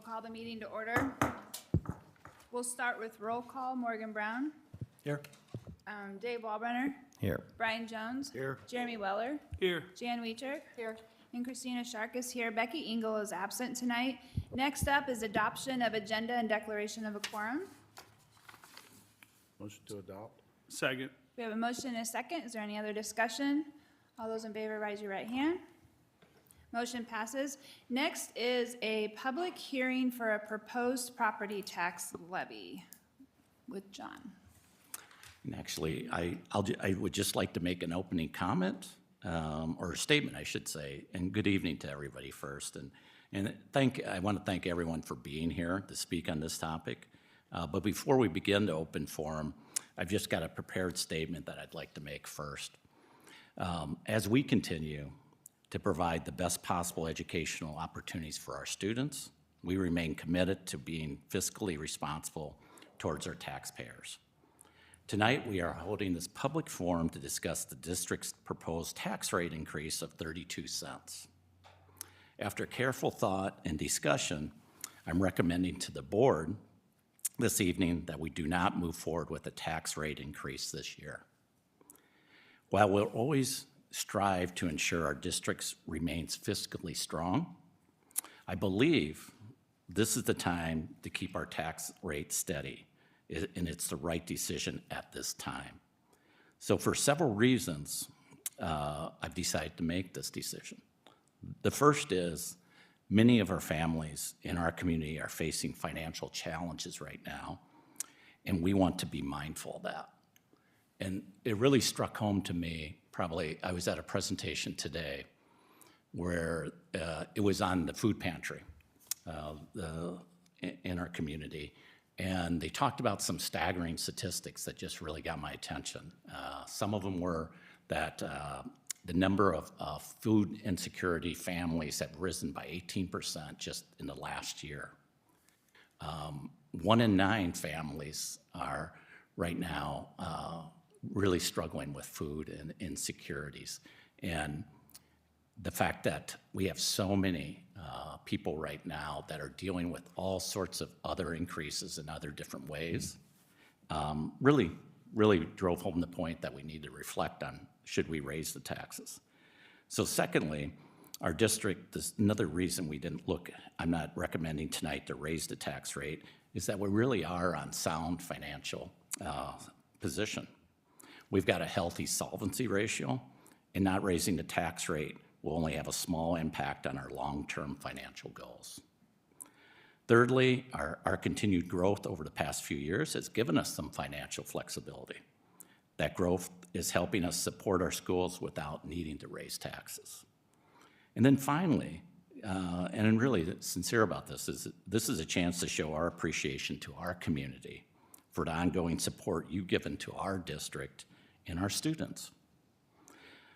call the meeting to order. We'll start with roll call. Morgan Brown. Here. Dave Walbrenner. Here. Brian Jones. Here. Jeremy Weller. Here. Jan Weicher. Here. And Christina Shark is here. Becky Engel is absent tonight. Next up is adoption of agenda and declaration of a quorum. Motion to adopt? Second. We have a motion and a second. Is there any other discussion? All those in favor, raise your right hand. Motion passes. Next is a public hearing for a proposed property tax levy with John. And actually, I would just like to make an opening comment, or a statement, I should say, and good evening to everybody first. And I want to thank everyone for being here to speak on this topic. But before we begin the open forum, I've just got a prepared statement that I'd like to make first. As we continue to provide the best possible educational opportunities for our students, we remain committed to being fiscally responsible towards our taxpayers. Tonight, we are holding this public forum to discuss the district's proposed tax rate increase of 32 cents. After careful thought and discussion, I'm recommending to the board this evening that we do not move forward with a tax rate increase this year. While we'll always strive to ensure our districts remains fiscally strong, I believe this is the time to keep our tax rate steady, and it's the right decision at this time. So for several reasons, I've decided to make this decision. The first is many of our families in our community are facing financial challenges right now, and we want to be mindful of that. And it really struck home to me, I was at a presentation today where it was on the food pantry in our community, and they talked about some staggering statistics that just really got my attention. Some of them were that the number of food insecurity families have risen by 18% just in the last year. 1 in 9 families are right now really struggling with food and insecurities. And the fact that we have so many people right now that are dealing with all sorts of other increases in other different ways really drove home the point that we need to reflect on, should we raise the taxes? So secondly, our district, this another reason we didn't look, I'm not recommending tonight to raise the tax rate, is that we really are on sound financial position. We've got a healthy solvency ratio, and not raising the tax rate will only have a small impact on our long-term financial goals. Thirdly, our continued growth over the past few years has given us some financial flexibility. That growth is helping us support our schools without needing to raise taxes. And then finally, and I'm really sincere about this is a chance to show our appreciation to our community for the ongoing support you've given to our district and our students.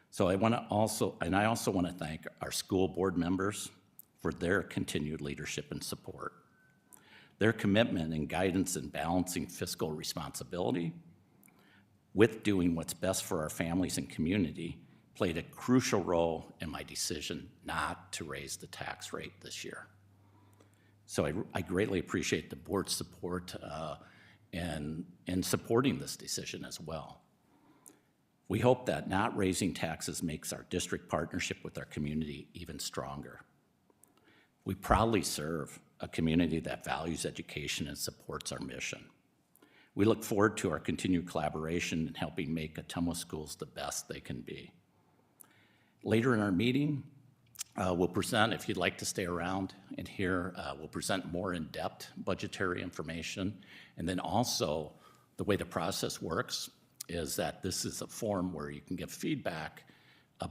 So I also want to thank our school board members for their continued leadership and support. Their commitment and guidance in balancing fiscal responsibility with doing what's best for our families and community played a crucial role in my decision not to raise the tax rate this year. So I greatly appreciate the board's support in supporting this decision as well. We hope that not raising taxes makes our district partnership with our community even stronger. We proudly serve a community that values education and supports our mission. We look forward to our continued collaboration in helping make Ottumwa schools the best they can be. Later in our meeting, we'll present, if you'd like to stay around and hear, we'll present more in-depth budgetary information. And then also, the way the process works is that this is a forum where you can give feedback,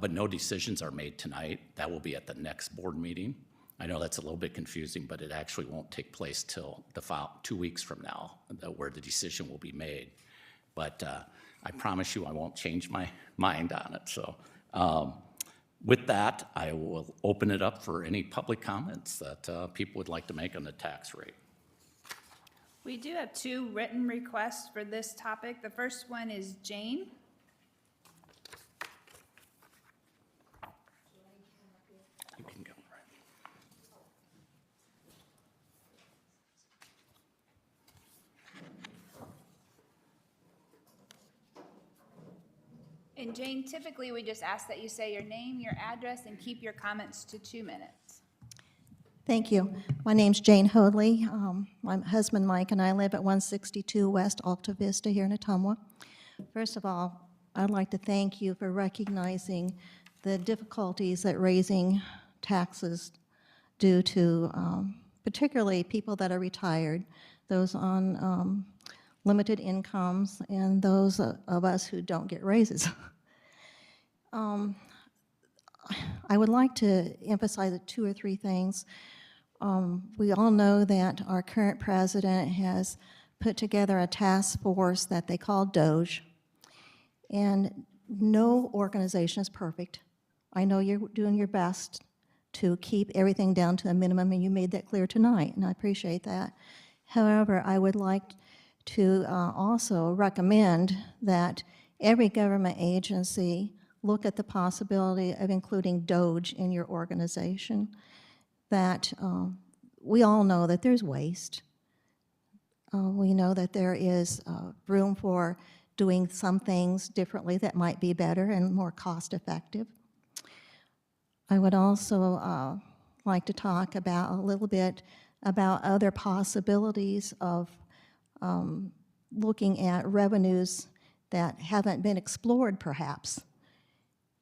but no decisions are made tonight. That will be at the next board meeting. I know that's a little bit confusing, but it actually won't take place till 2 weeks from now, where the decision will be made. But I promise you I won't change my mind on it. So with that, I will open it up for any public comments that people would like to make on the tax rate. We do have 2 written requests for this topic. The first one is Jane. You can go. And Jane, typically, we just ask that you say your name, your address, and keep your comments to 2 minutes. Thank you. My name's Jane Hoadley. My husband Mike and I live at 162 West Alta Vista here in Ottumwa. First of all, I'd like to thank you for recognizing the difficulties that raising taxes due to particularly people that are retired, those on limited incomes, and those of us who don't get raises. I would like to emphasize 2 or 3 things. We all know that our current president has put together a task force that they call DOGE, and no organization is perfect. I know you're doing your best to keep everything down to a minimum, and you made that clear tonight, and I appreciate that. However, I would like to also recommend that every government agency look at the possibility of including DOGE in your organization. That we all know that there's waste. We know that there is room for doing some things differently that might be better and more cost-effective. I would also like to talk about a little bit about other possibilities of looking at revenues that haven't been explored, perhaps.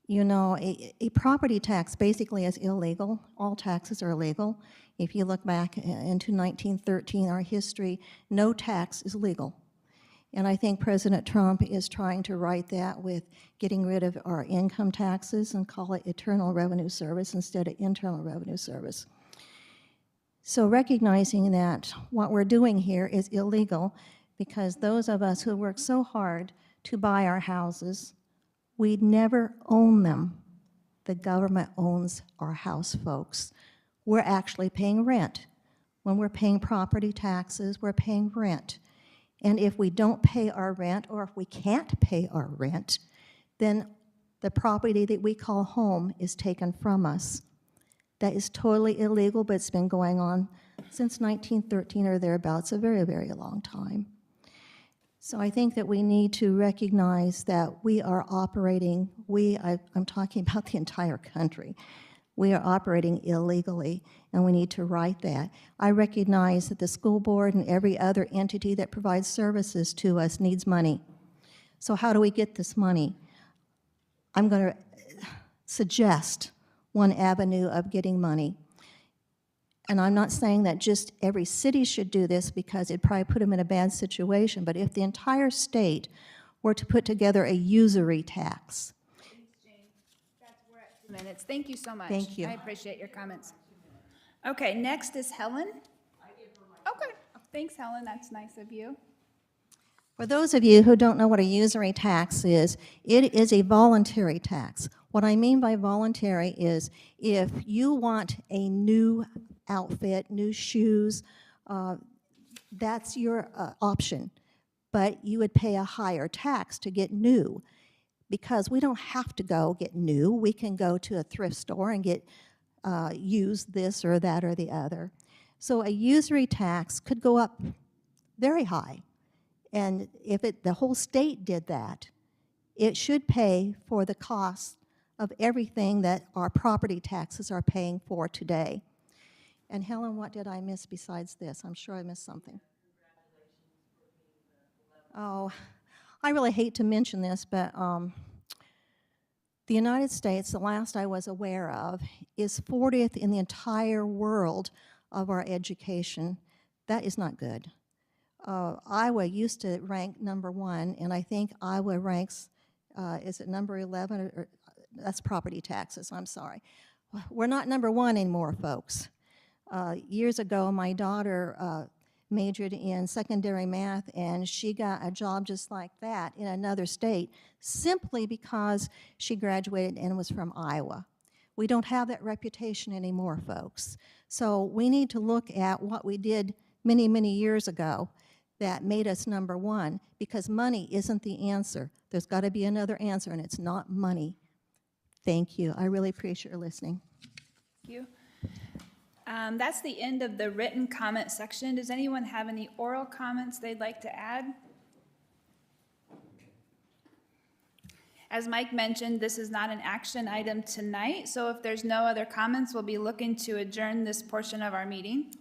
You know, a property tax basically is illegal. All taxes are illegal. If you look back into 1913, our history, no tax is legal. And I think President Trump is trying to right that with getting rid of our income taxes and call it Internal Revenue Service instead of Internal Revenue Service. So recognizing that what we're doing here is illegal, because those of us who work so hard to buy our houses, we never own them. The government owns our house, folks. We're actually paying rent. When we're paying property taxes, we're paying rent. And if we don't pay our rent, or if we can't pay our rent, then the property that we call home is taken from us. That is totally illegal, but it's been going on since 1913 or thereabouts, a very, very long time. So I think that we need to recognize that we are operating, I'm talking about the entire country, we are operating illegally, and we need to right that. I recognize that the school board and every other entity that provides services to us needs money. So how do we get this money? I'm going to suggest one avenue of getting money. And I'm not saying that just every city should do this, because it'd probably put them in a bad situation, but if the entire state were to put together a usury tax. Thanks, Jane. We're at 2 minutes. Thank you so much. Thank you. I appreciate your comments. Okay, next is Helen. Okay, thanks, Helen. That's nice of you. For those of you who don't know what a usury tax is, it is a voluntary tax. What I mean by voluntary is if you want a new outfit, new shoes, that's your option. But you would pay a higher tax to get new, because we don't have to go get new. We can go to a thrift store and get used this or that or the other. So a usury tax could go up very high. And if the whole state did that, it should pay for the cost of everything that our property taxes are paying for today. And Helen, what did I miss besides this? I'm sure I missed something. Oh, I really hate to mention this, but the United States, the last I was aware of, is 40th in the entire world of our education. That is not good. Iowa used to rank #1, and I think Iowa ranks, is it number 11? Or that's property taxes, I'm sorry. We're not #1 anymore, folks. Years ago, my daughter majored in secondary math, and she got a job just like that in another state simply because she graduated and was from Iowa. We don't have that reputation anymore, folks. So we need to look at what we did many, many years ago that made us #1, because money isn't the answer. There's got to be another answer, and it's not money. Thank you. I really appreciate your listening. Thank you. That's the end of the written comment section. Does anyone have any oral comments they'd like to add? As Mike mentioned, this is not an action item tonight, so if there's no other comments, we'll be looking to adjourn this portion of our meeting.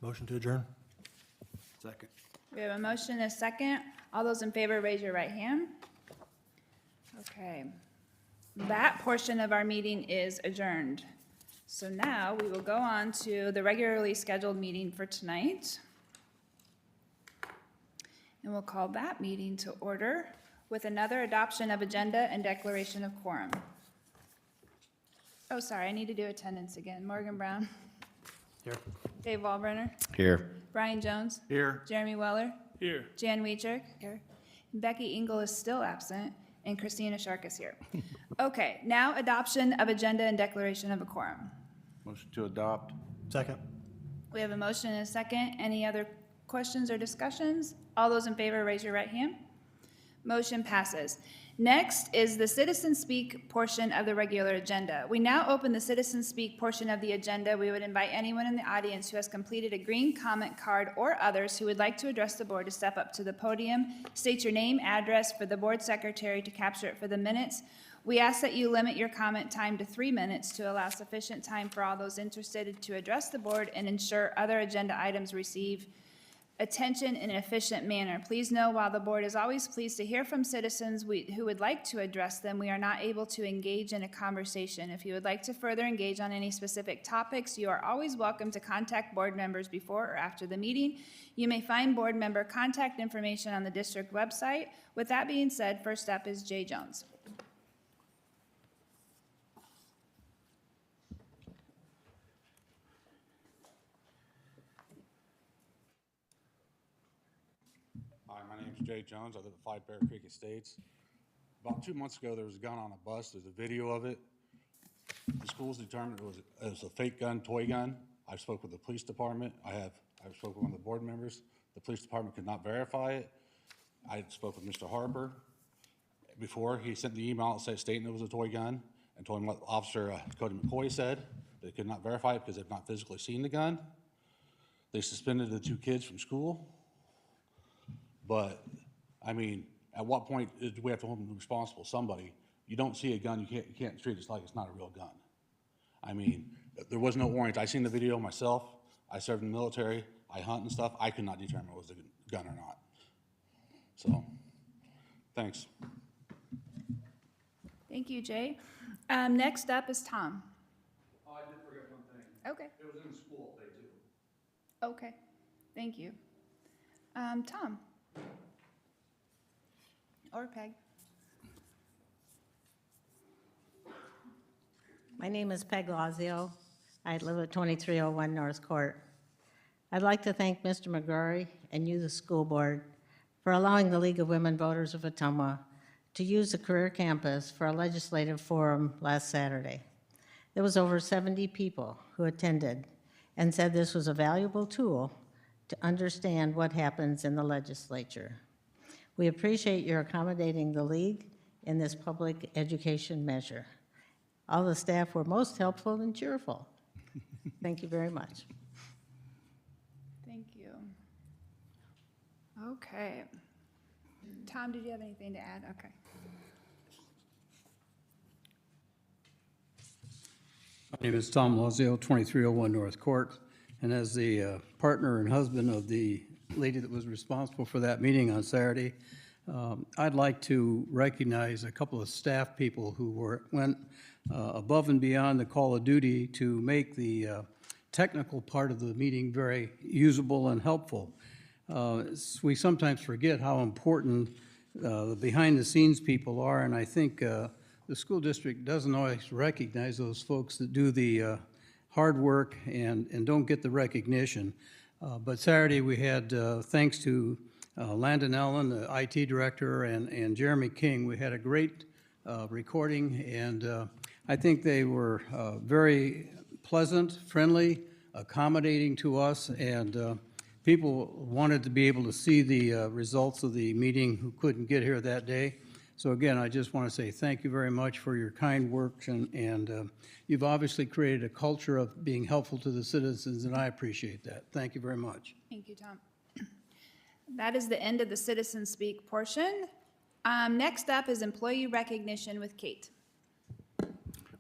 Motion to adjourn. Second. We have a motion and a second. All those in favor, raise your right hand. Okay. That portion of our meeting is adjourned. So now we will go on to the regularly scheduled meeting for tonight. And we'll call that meeting to order with another adoption of agenda and declaration of quorum. Oh, sorry, I need to do attendance again. Morgan Brown, Here. Dave Walbrenner, Here. Brian Jones, Here. Jeremy Weller, Here. Jan Weichert, here. Becky Engel is still absent, and Christina Shark is here. Okay, now adoption of agenda and declaration of a quorum. Motion to adopt. Second. We have a motion and a second. Any other questions or discussions? All those in favor, raise your right hand. Motion passes. Next is the citizen speak portion of the regular agenda. We now open the citizen speak portion of the agenda. We would invite anyone in the audience who has completed a green comment card or others who would like to address the board to step up to the podium, state your name, address for the board secretary to capture it for the minutes. We ask that you limit your comment time to 3 minutes to allow sufficient time for all those interested to address the board and ensure other agenda items receive attention in an efficient manner. Please know, while the board is always pleased to hear from citizens who would like to address them, we are not able to engage in a conversation. If you would like to further engage on any specific topics, you are always welcome to contact board members before or after the meeting. You may find board member contact information on the district website. With that being said, first up is Jay Jones. Hi, my name's Jay Jones. I live at 5 Bear Creek Estates. About 2 months ago, there was a gun on a bus. There's a video of it. The schools determined it was a fake gun, toy gun. I spoke with the police department. I spoke with one of the board members. The police department could not verify it. I spoke with Mr. Harper before. He sent the email stating it was a toy gun and told him what Officer Cody McCoy said. They could not verify it because they've not physically seen the gun. They suspended the 2 kids from school. But, I mean, at what point do we have to hold them responsible? Somebody, you don't see a gun, you can't treat it like it's not a real gun. I mean, there was no warrant. I seen the video myself. I served in the military. I hunt and stuff. I could not determine it was a gun or not. So, thanks. Thank you, Jay. Next up is Tom. Oh, I did forget one thing. Okay. It was in the school day too. Okay, thank you. Tom? Or Peg? My name is Peg Lazio. I live at 2301 North Court. I'd like to thank Mr. McGrory and you, the school board, for allowing the League of Women Voters of Ottumwa to use the career campus for a legislative forum last Saturday. There was over 70 people who attended and said this was a valuable tool to understand what happens in the legislature. We appreciate your accommodating the League in this public education measure. All the staff were most helpful and cheerful. Thank you very much. Thank you. Okay. Tom, did you have anything to add? Okay. My name is Tom Lazio, 2301 North Court, and as the partner and husband of the lady that was responsible for that meeting on Saturday, I'd like to recognize a couple of staff people who went above and beyond the call of duty to make the technical part of the meeting very usable and helpful. We sometimes forget how important the behind-the-scenes people are, and I think the school district doesn't always recognize those folks that do the hard work and don't get the recognition. But Saturday we had, thanks to Landon Allen, the IT director, and Jeremy King, we had a great recording, and I think they were very pleasant, friendly, accommodating to us, and people wanted to be able to see the results of the meeting who couldn't get here that day. So again, I just want to say thank you very much for your kind work, and you've obviously created a culture of being helpful to the citizens, and I appreciate that. Thank you very much. Thank you, Tom. That is the end of the citizen speak portion. Next up is employee recognition with Kate.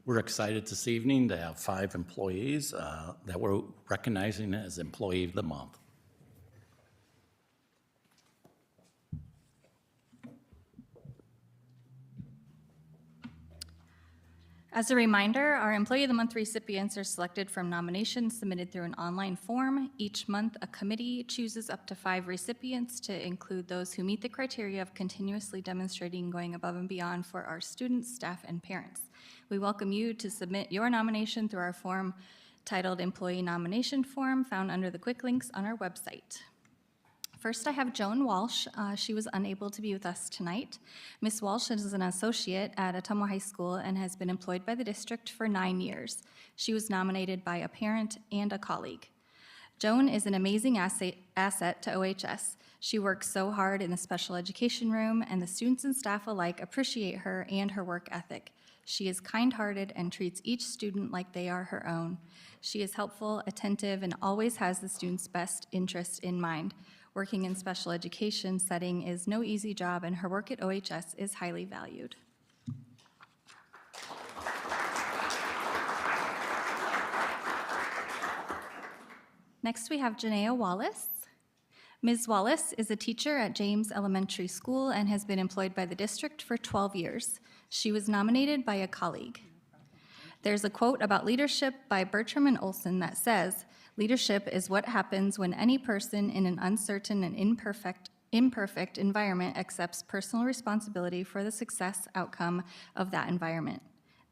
We're excited this evening to have 5 employees that we're recognizing as Employee of the Month. As a reminder, our Employee of the Month recipients are selected from nominations submitted through an online form. Each month, a committee chooses up to 5 recipients to include those who meet the criteria of continuously demonstrating going above and beyond for our students, staff, and parents. We welcome you to submit your nomination through our form titled Employee Nomination Form, found under the quick links on our website. First, I have Joan Walsh. She was unable to be with us tonight. Ms. Walsh is an associate at Ottumwa High School and has been employed by the district for 9 years. She was nominated by a parent and a colleague. Joan is an amazing asset to OHS. She works so hard in the special education room, and the students and staff alike appreciate her and her work ethic. She is kind-hearted and treats each student like they are her own. She is helpful, attentive, and always has the student's best interest in mind. Working in special education setting is no easy job, and her work at OHS is highly valued. Next, we have Janaea Wallace. Ms. Wallace is a teacher at James Elementary School and has been employed by the district for 12 years. She was nominated by a colleague. There's a quote about leadership by Bertram and Olson that says, "Leadership is what happens when any person in an uncertain and imperfect environment accepts personal responsibility for the success outcome of that environment."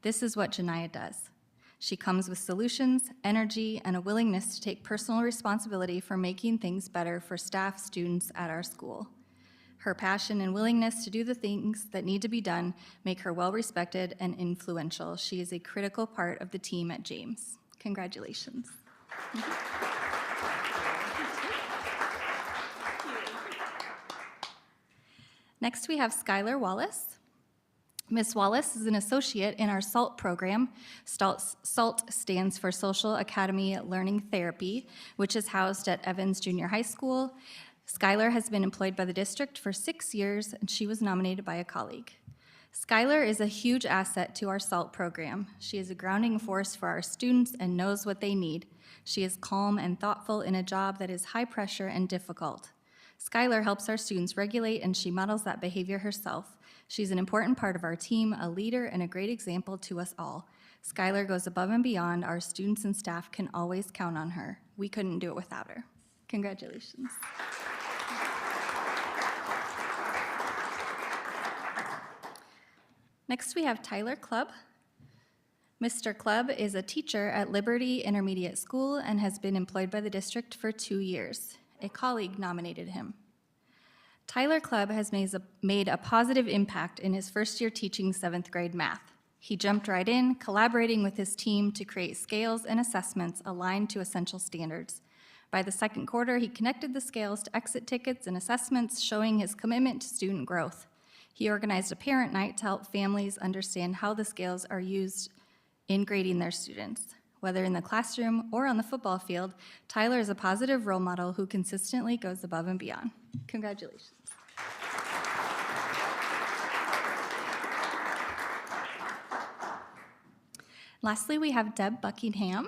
This is what Janaea does. She comes with solutions, energy, and a willingness to take personal responsibility for making things better for staff, students at our school. Her passion and willingness to do the things that need to be done make her well-respected and influential. She is a critical part of the team at James. Congratulations. Next, we have Skylar Wallace. Ms. Wallace is an associate in our SALT program. SALT stands for Social Academy Learning Therapy, which is housed at Evans Junior High School. Skylar has been employed by the district for 6 years, and she was nominated by a colleague. Skylar is a huge asset to our SALT program. She is a grounding force for our students and knows what they need. She is calm and thoughtful in a job that is high pressure and difficult. Skylar helps our students regulate, and she models that behavior herself. She's an important part of our team, a leader, and a great example to us all. Skylar goes above and beyond. Our students and staff can always count on her. We couldn't do it without her. Congratulations. Next, we have Tyler Clubb. Mr. Clubb is a teacher at Liberty Intermediate School and has been employed by the district for 2 years. A colleague nominated him. Tyler Clubb has made a positive impact in his first year teaching 7th grade math. He jumped right in, collaborating with his team to create scales and assessments aligned to essential standards. By the second quarter, he connected the scales to exit tickets and assessments, showing his commitment to student growth. He organized a parent night to help families understand how the scales are used in grading their students. Whether in the classroom or on the football field, Tyler is a positive role model who consistently goes above and beyond. Congratulations. Lastly, we have Deb Buckingham.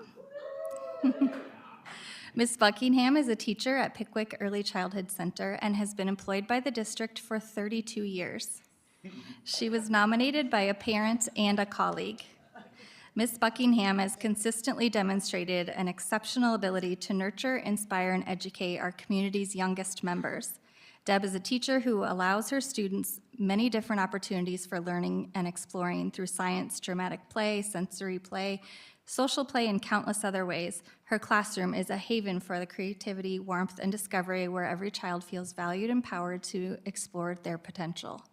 Ms. Buckingham is a teacher at Pickwick Early Childhood Center and has been employed by the district for 32 years. She was nominated by a parent and a colleague. Ms. Buckingham has consistently demonstrated an exceptional ability to nurture, inspire, and educate our community's youngest members. Deb is a teacher who allows her students many different opportunities for learning and exploring through science, dramatic play, sensory play, social play, and countless other ways. Her classroom is a haven for the creativity, warmth, and discovery where every child feels valued and empowered to explore their potential.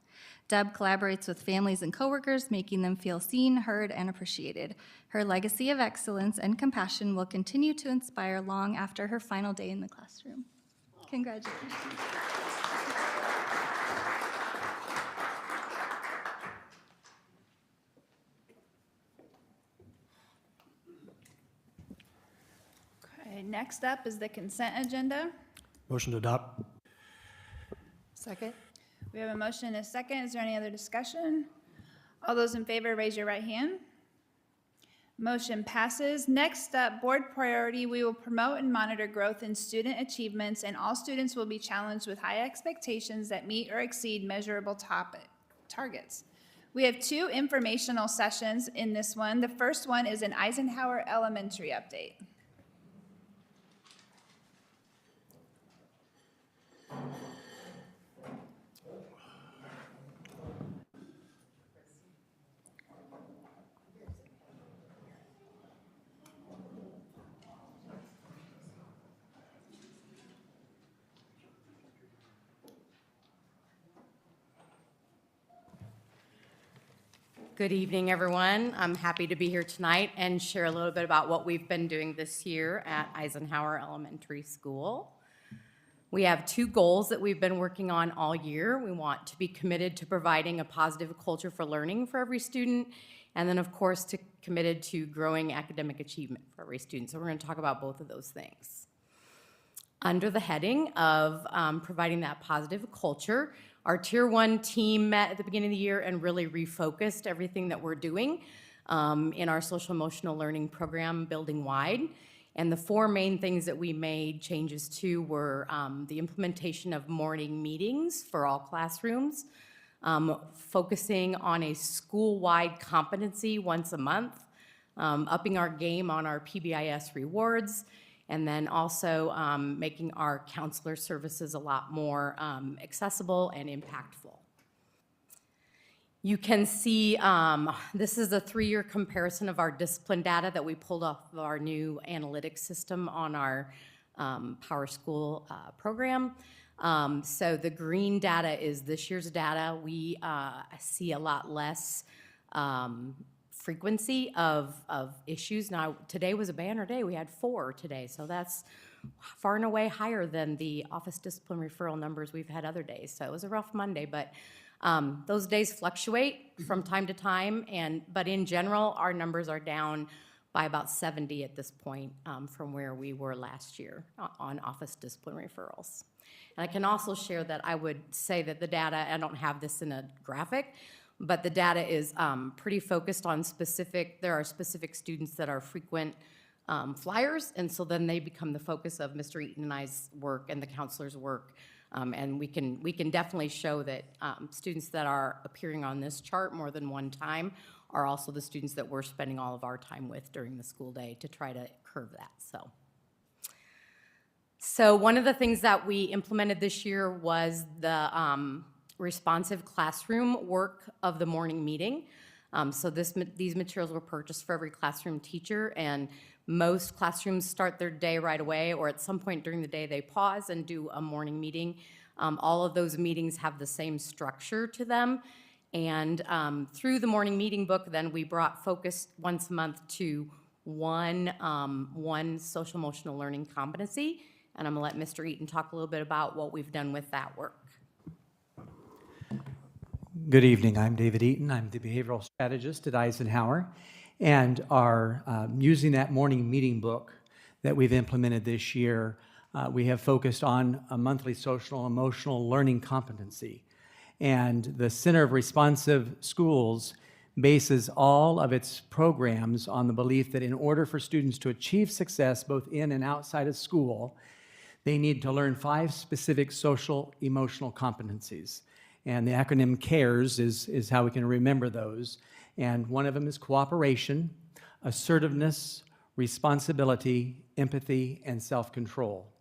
Deb collaborates with families and coworkers, making them feel seen, heard, and appreciated. Her legacy of excellence and compassion will continue to inspire long after her final day in the classroom. Congratulations. Okay, next up is the consent agenda. Motion to adopt. Second. We have a motion and a second. Is there any other discussion? All those in favor, raise your right hand. Motion passes. Next up, board priority, we will promote and monitor growth in student achievements, and all students will be challenged with high expectations that meet or exceed measurable targets. We have 2 informational sessions in this one. The first one is an Eisenhower Elementary update. Good evening, everyone. I'm happy to be here tonight and share a little bit about what we've been doing this year at Eisenhower Elementary School. We have 2 goals that we've been working on all year. We want to be committed to providing a positive culture for learning for every student, and then, of course, committed to growing academic achievement for every student. So we're going to talk about both of those things. Under the heading of providing that positive culture, our Tier 1 team met at the beginning of the year and really refocused everything that we're doing in our social emotional learning program building wide. And the 4 main things that we made changes to were the implementation of morning meetings for all classrooms, focusing on a school-wide competency once a month, upping our game on our PBIS rewards, and then also making our counselor services a lot more accessible and impactful. You can see this is a 3-year comparison of our discipline data that we pulled off of our new analytics system on our Power School program. So the green data is this year's data. We see a lot less frequency of issues. Now, today was a banner day. We had 4 today, so that's far and away higher than the office discipline referral numbers we've had other days. So it was a rough Monday, but those days fluctuate from time to time, but in general, our numbers are down by about 70 at this point from where we were last year on office discipline referrals. And I can also share that I would say that the data, I don't have this in a graphic, but the data is pretty focused on there are specific students that are frequent flyers, and so then they become the focus of Mr. Eaton and I's work and the counselor's work. And we can definitely show that students that are appearing on this chart more than one time are also the students that we're spending all of our time with during the school day to try to curve that. So one of the things that we implemented this year was the responsive classroom work of the morning meeting. So these materials were purchased for every classroom teacher, and most classrooms start their day right away, or at some point during the day they pause and do a morning meeting. All of those meetings have the same structure to them, and through the morning meeting book, then we brought focus once a month to one social emotional learning competency, and I'm gonna let Mr. Eaton talk a little bit about what we've done with that work. Good evening. I'm David Eaton. I'm the behavioral strategist at Eisenhower, and are using that morning meeting book that we've implemented this year. We have focused on a monthly social emotional learning competency, and the Center of Responsive Schools bases all of its programs on the belief that in order for students to achieve success both in and outside of school, they need to learn 5 specific social emotional competencies. And the acronym CARES is how we can remember those. And one of them is cooperation, assertiveness, responsibility, empathy, and self-control.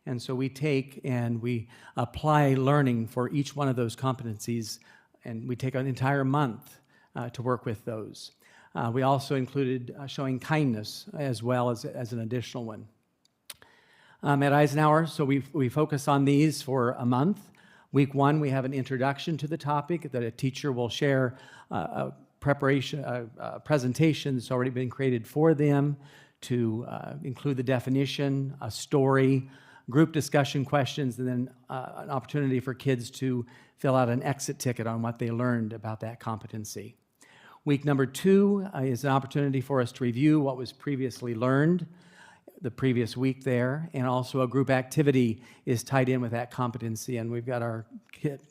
And so we take and we apply learning for each one of those competencies, and we take an entire month to work with those. We also included showing kindness as well as an additional one. At Eisenhower, so we focus on these for a month. Week 1, we have an introduction to the topic that a teacher will share a presentation that's already been created for them to include the definition, a story, group discussion questions, and then an opportunity for kids to fill out an exit ticket on what they learned about that competency. Week number 2 is an opportunity for us to review what was previously learned the previous week there, and also a group activity is tied in with that competency, and we've got our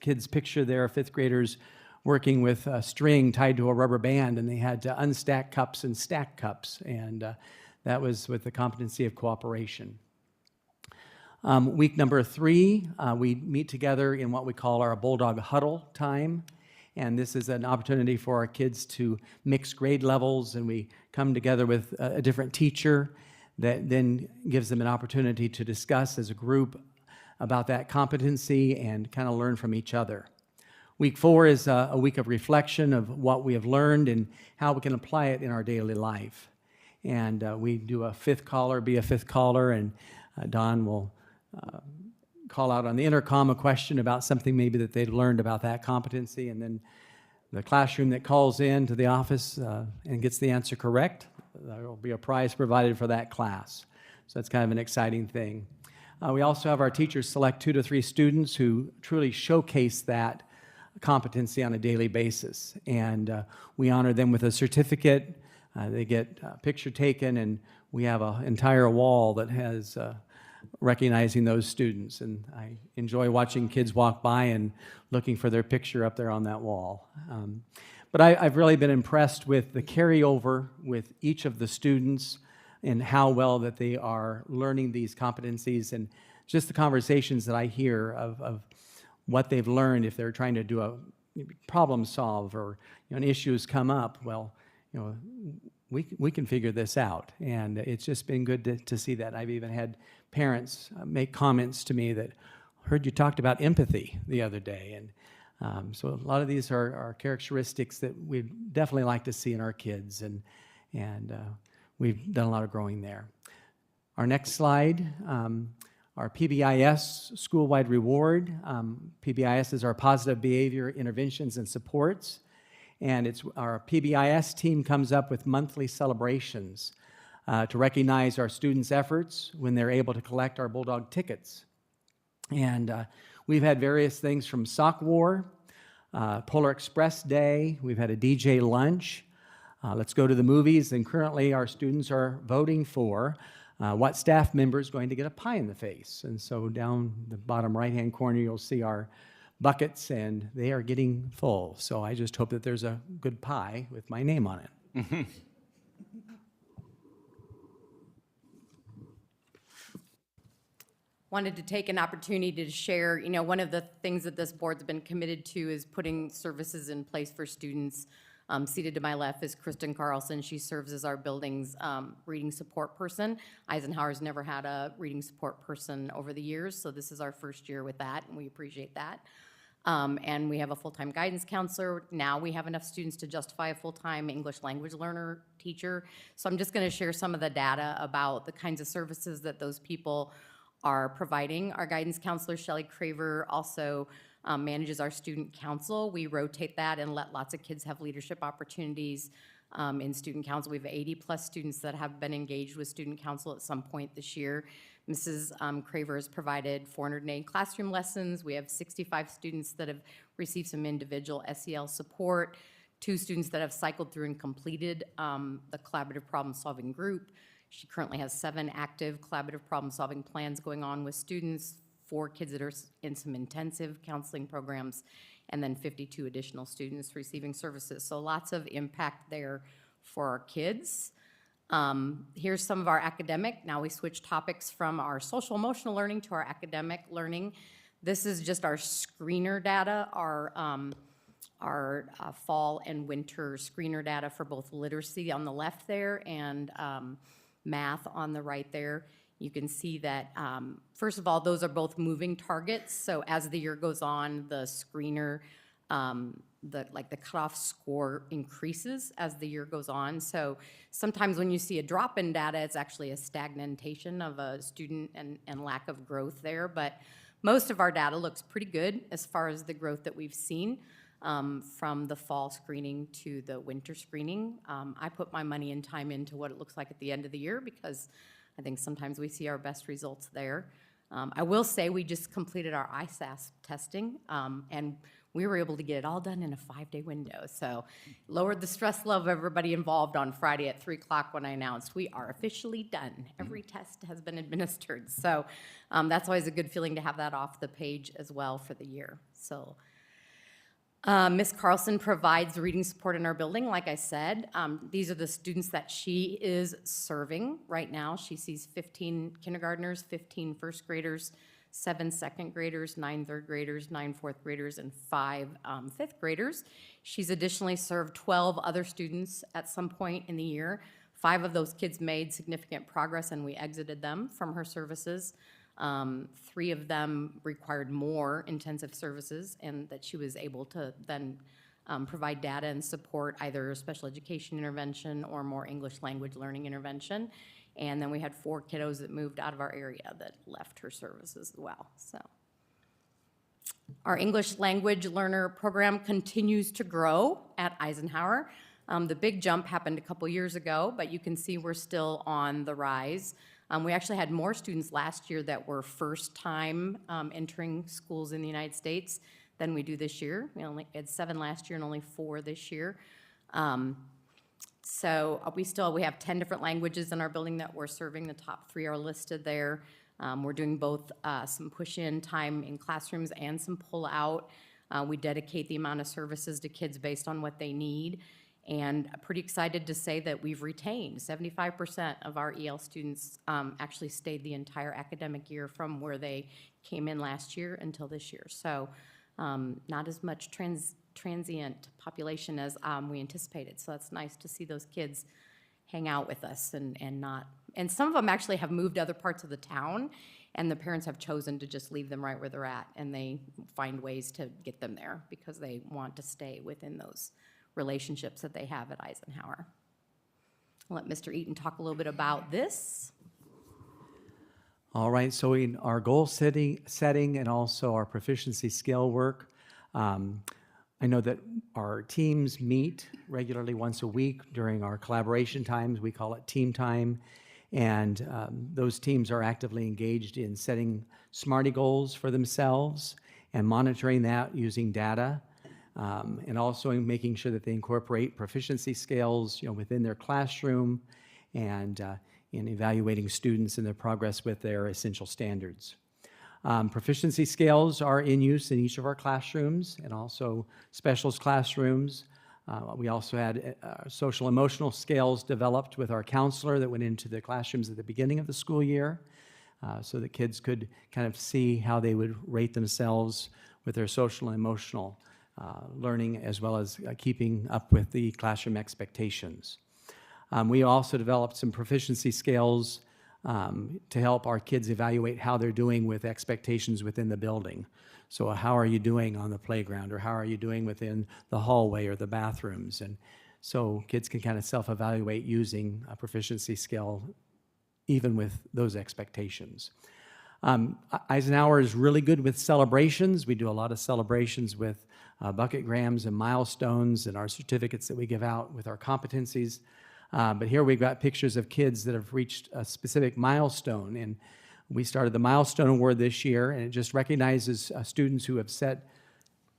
kid's picture there, fifth graders working with a string tied to a rubber band, and they had to unstack cups and stack cups, and that was with the competency of cooperation. Week number 3, we meet together in what we call our Bulldog Huddle time. And this is an opportunity for our kids to mix grade levels, and we come together with a different teacher that then gives them an opportunity to discuss as a group about that competency and kind of learn from each other. Week 4 is a week of reflection of what we have learned and how we can apply it in our daily life. And we do a fifth caller, be a fifth caller, and Don will call out on the intercom a question about something maybe that they've learned about that competency, and then the classroom that calls in to the office and gets the answer correct, there will be a prize provided for that class. So that's kind of an exciting thing. We also have our teachers select 2 to 3 students who truly showcase that competency on a daily basis, and we honor them with a certificate. They get a picture taken, and we have an entire wall that has recognizing those students, and I enjoy watching kids walk by and looking for their picture up there on that wall. But I've really been impressed with the carryover with each of the students and how well that they are learning these competencies, and just the conversations that I hear of what they've learned if they're trying to do a problem solve, or an issue has come up. Well, we can figure this out, and it's just been good to see that. I've even had parents make comments to me that, heard you talked about empathy the other day, and so a lot of these are characteristics that we'd definitely like to see in our kids, and we've done a lot of growing there. Our next slide, our PBIS school-wide reward. PBIS is our positive behavior interventions and supports. And it's our PBIS team comes up with monthly celebrations to recognize our students' efforts when they're able to collect our Bulldog tickets. And we've had various things from Sock War, Polar Express Day, we've had a DJ lunch, Let's Go to the Movies, and currently our students are voting for what staff member is going to get a pie in the face. And so down the bottom right-hand corner, you'll see our buckets, and they are getting full. So I just hope that there's a good pie with my name on it. Wanted to take an opportunity to share, one of the things that this board's been committed to is putting services in place for students. Seated to my left is Kristen Carlson. She serves as our building's reading support person. Eisenhower's never had a reading support person over the years, so this is our first year with that, and we appreciate that. And we have a full-time guidance counselor. Now we have enough students to justify a full-time English language learner teacher. So I'm just going to share some of the data about the kinds of services that those people are providing. Our guidance counselor, Shelley Craver, also manages our student council. We rotate that and let lots of kids have leadership opportunities in student council. We have 80+ students that have been engaged with student council at some point this year. Mrs. Craver has provided 408 classroom lessons. We have 65 students that have received some individual SEL support, 2 students that have cycled through and completed the collaborative problem-solving group. She currently has 7 active collaborative problem-solving plans going on with students, 4 kids that are in some intensive counseling programs, and then 52 additional students receiving services. So lots of impact there for our kids. Here's some of our academic. Now we switch topics from our social emotional learning to our academic learning. This is just our screener data, our fall and winter screener data for both literacy on the left there and math on the right there. You can see that, first of all, those are both moving targets. So as the year goes on, the screener, the cutoff score increases as the year goes on. So sometimes when you see a drop in data, it's actually a stagnation of a student and lack of growth there. But most of our data looks pretty good as far as the growth that we've seen from the fall screening to the winter screening. I put my money and time into what it looks like at the end of the year because I think sometimes we see our best results there. I will say we just completed our ISASP testing, and we were able to get it all done in a 5-day window. So lowered the stress level of everybody involved on Friday at 3 o'clock when I announced we are officially done. Every test has been administered. So that's always a good feeling to have that off the page as well for the year. So Ms. Carlson provides reading support in our building, like I said. These are the students that she is serving right now. She sees 15 kindergartners, 15 first graders, 7 second graders, 9 third graders, 9 fourth graders, and 5 fifth graders. She's additionally served 12 other students at some point in the year. 5 of those kids made significant progress and we exited them from her services. 3 of them required more intensive services and that she was able to then provide data and support either special education intervention or more English language learning intervention. And then we had 4 kiddos that moved out of our area that left her services as well. So our English language learner program continues to grow at Eisenhower. The big jump happened a couple years ago, but you can see we're still on the rise. We actually had more students last year that were first time entering schools in the United States than we do this year. We only had 7 last year and only 4 this year. So we have 10 different languages in our building that we're serving. The top 3 are listed there. We're doing both some push-in time in classrooms and some pull-out. We dedicate the amount of services to kids based on what they need. And I'm pretty excited to say that we've retained 75% of our EL students actually stayed the entire academic year from where they came in last year until this year. So not as much transient population as we anticipated. So that's nice to see those kids hang out with us and some of them actually have moved to other parts of the town and the parents have chosen to just leave them right where they're at and they find ways to get them there because they want to stay within those relationships that they have at Eisenhower. I'll let Mr. Eaton talk a little bit about this. All right, so in our goal setting and also our proficiency skill work, I know that our teams meet regularly once a week during our collaboration times. We call it team time. And those teams are actively engaged in setting SMARTY goals for themselves and monitoring that using data. And also in making sure that they incorporate proficiency scales, within their classroom and in evaluating students and their progress with their essential standards. Proficiency scales are in use in each of our classrooms and also specialist classrooms. We also had social emotional scales developed with our counselor that went into the classrooms at the beginning of the school year so that kids could kind of see how they would rate themselves with their social and emotional learning as well as keeping up with the classroom expectations. We also developed some proficiency scales to help our kids evaluate how they're doing with expectations within the building. So how are you doing on the playground or how are you doing within the hallway or the bathrooms? And so kids can kind of self-evaluate using a proficiency scale even with those expectations. Eisenhower is really good with celebrations. We do a lot of celebrations with bucket grams and milestones and our certificates that we give out with our competencies. But here we've got pictures of kids that have reached a specific milestone. And we started the Milestone Award this year, and it just recognizes students who have set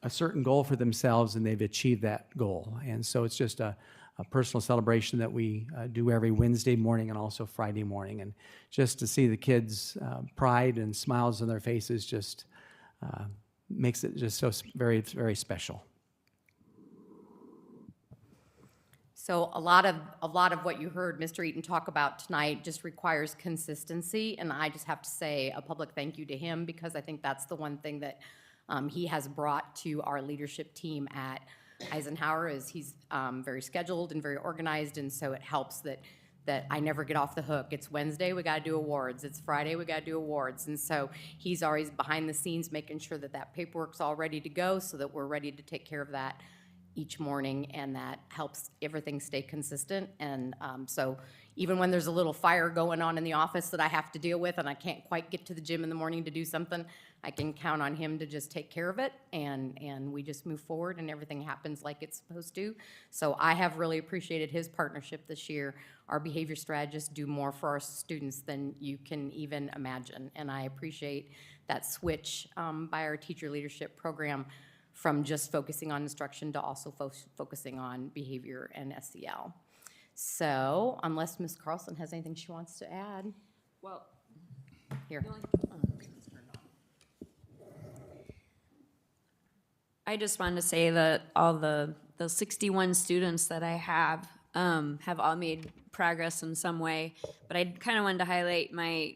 a certain goal for themselves and they've achieved that goal. And so it's just a personal celebration that we do every Wednesday morning and also Friday morning. And just to see the kids' pride and smiles on their faces just makes it just so very, very special. So a lot of what you heard Mr. Eaton talk about tonight just requires consistency, and I just have to say a public thank you to him because I think that's the one thing that he has brought to our leadership team at Eisenhower is he's very scheduled and very organized, and so it helps that I never get off the hook. It's Wednesday, we got to do awards. It's Friday, we got to do awards. And so he's always behind the scenes making sure that that paperwork's all ready to go so that we're ready to take care of that each morning, and that helps everything stay consistent. And so even when there's a little fire going on in the office that I have to deal with and I can't quite get to the gym in the morning to do something, I can count on him to just take care of it, and we just move forward, and everything happens like it's supposed to. So I have really appreciated his partnership this year. Our behavior strategists do more for our students than you can even imagine, and I appreciate that switch by our teacher leadership program from just focusing on instruction to also focusing on behavior and SEL. So unless Ms. Carlson has anything she wants to add. Well, Here. I just wanted to say that all the 61 students that I have all made progress in some way. But I kind of wanted to highlight my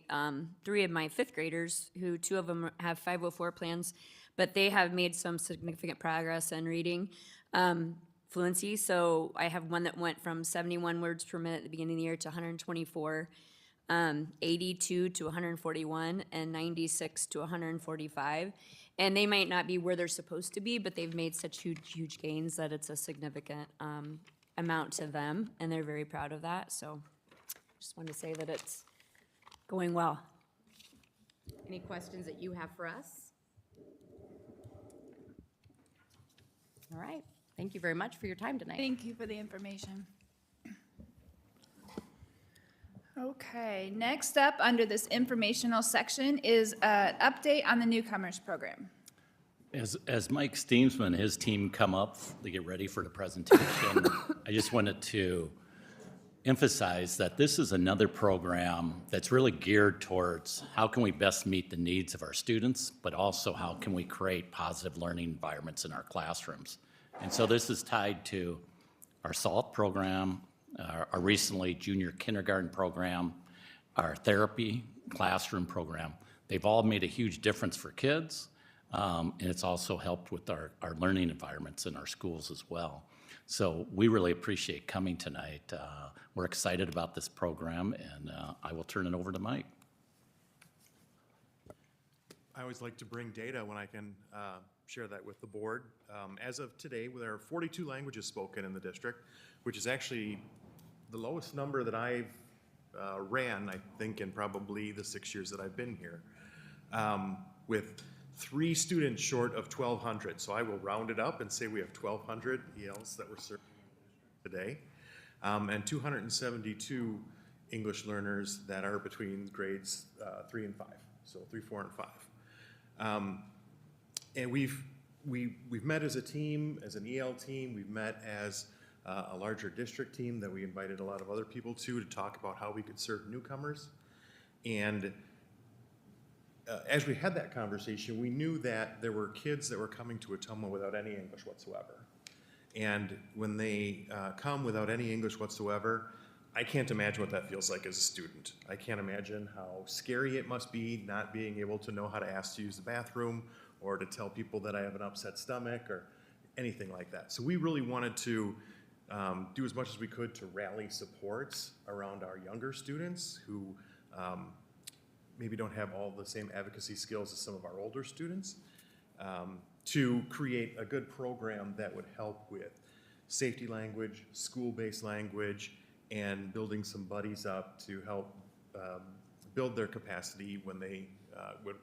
3 of my 5th graders, who 2 of them have 504 plans, but they have made some significant progress in reading fluency. So I have one that went from 71 words per minute at the beginning of the year to 124, 82 to 141, and 96 to 145. And they might not be where they're supposed to be, but they've made such huge gains that it's a significant amount to them, and they're very proud of that. So just wanted to say that it's going well. Any questions that you have for us? All right. Thank you very much for your time tonight. Thank you for the information. Okay, next up, under this informational section, is an update on the newcomers program. As Mike Steensman and his team come up to get ready for the presentation, I just wanted to emphasize that this is another program that's really geared towards how can we best meet the needs of our students, but also how can we create positive learning environments in our classrooms. And so this is tied to our SALT program, our recently junior kindergarten program, our therapy classroom program. They've all made a huge difference for kids, and it's also helped with our learning environments in our schools as well. So we really appreciate coming tonight. We're excited about this program, and I will turn it over to Mike. I always like to bring data when I can share that with the board. As of today, there are 42 languages spoken in the district, which is actually the lowest number that I've ran, I think, in probably the 6 years that I've been here, with 3 students short of 1,200. So I will round it up and say we have 1,200 ELs that we're serving today, and 272 English learners that are between grades 3 and 5, so 3, 4, and 5. And we've met as a team, as an EL team. We've met as a larger district team that we invited a lot of other people to talk about how we could serve newcomers. And as we had that conversation, we knew that there were kids that were coming to Ottumwa without any English whatsoever. And when they come without any English whatsoever, I can't imagine what that feels like as a student. I can't imagine how scary it must be not being able to know how to ask to use the bathroom or to tell people that I have an upset stomach or anything like that. So we really wanted to do as much as we could to rally supports around our younger students who maybe don't have all the same advocacy skills as some of our older students, to create a good program that would help with safety language, school-based language, and building some buddies up to help build their capacity when they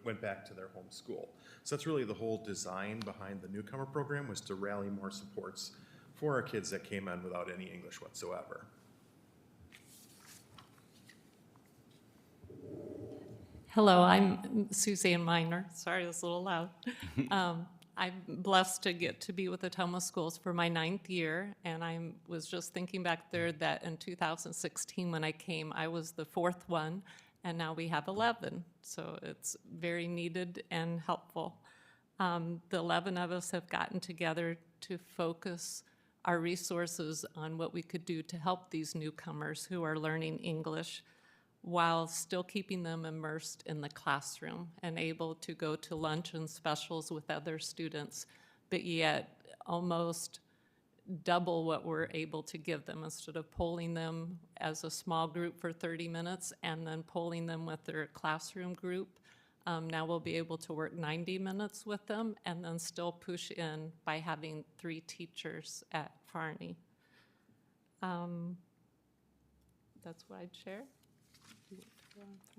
went back to their home school. So that's really the whole design behind the newcomer program, was to rally more supports for our kids that came in without any English whatsoever. Hello, I'm Suzanne Miner. Sorry, it was a little loud. I'm blessed to get to be with Ottumwa Schools for my 9th year, and I was just thinking back there that in 2016 when I came, I was the 4th one, and now we have 11. So it's very needed and helpful. The 11 of us have gotten together to focus our resources on what we could do to help these newcomers who are learning English while still keeping them immersed in the classroom and able to go to lunch and specials with other students, but yet almost double what we're able to give them. Instead of polling them as a small group for 30 minutes and then polling them with their classroom group, now we'll be able to work 90 minutes with them and then still push in by having 3 teachers at Farney. That's what I'd share.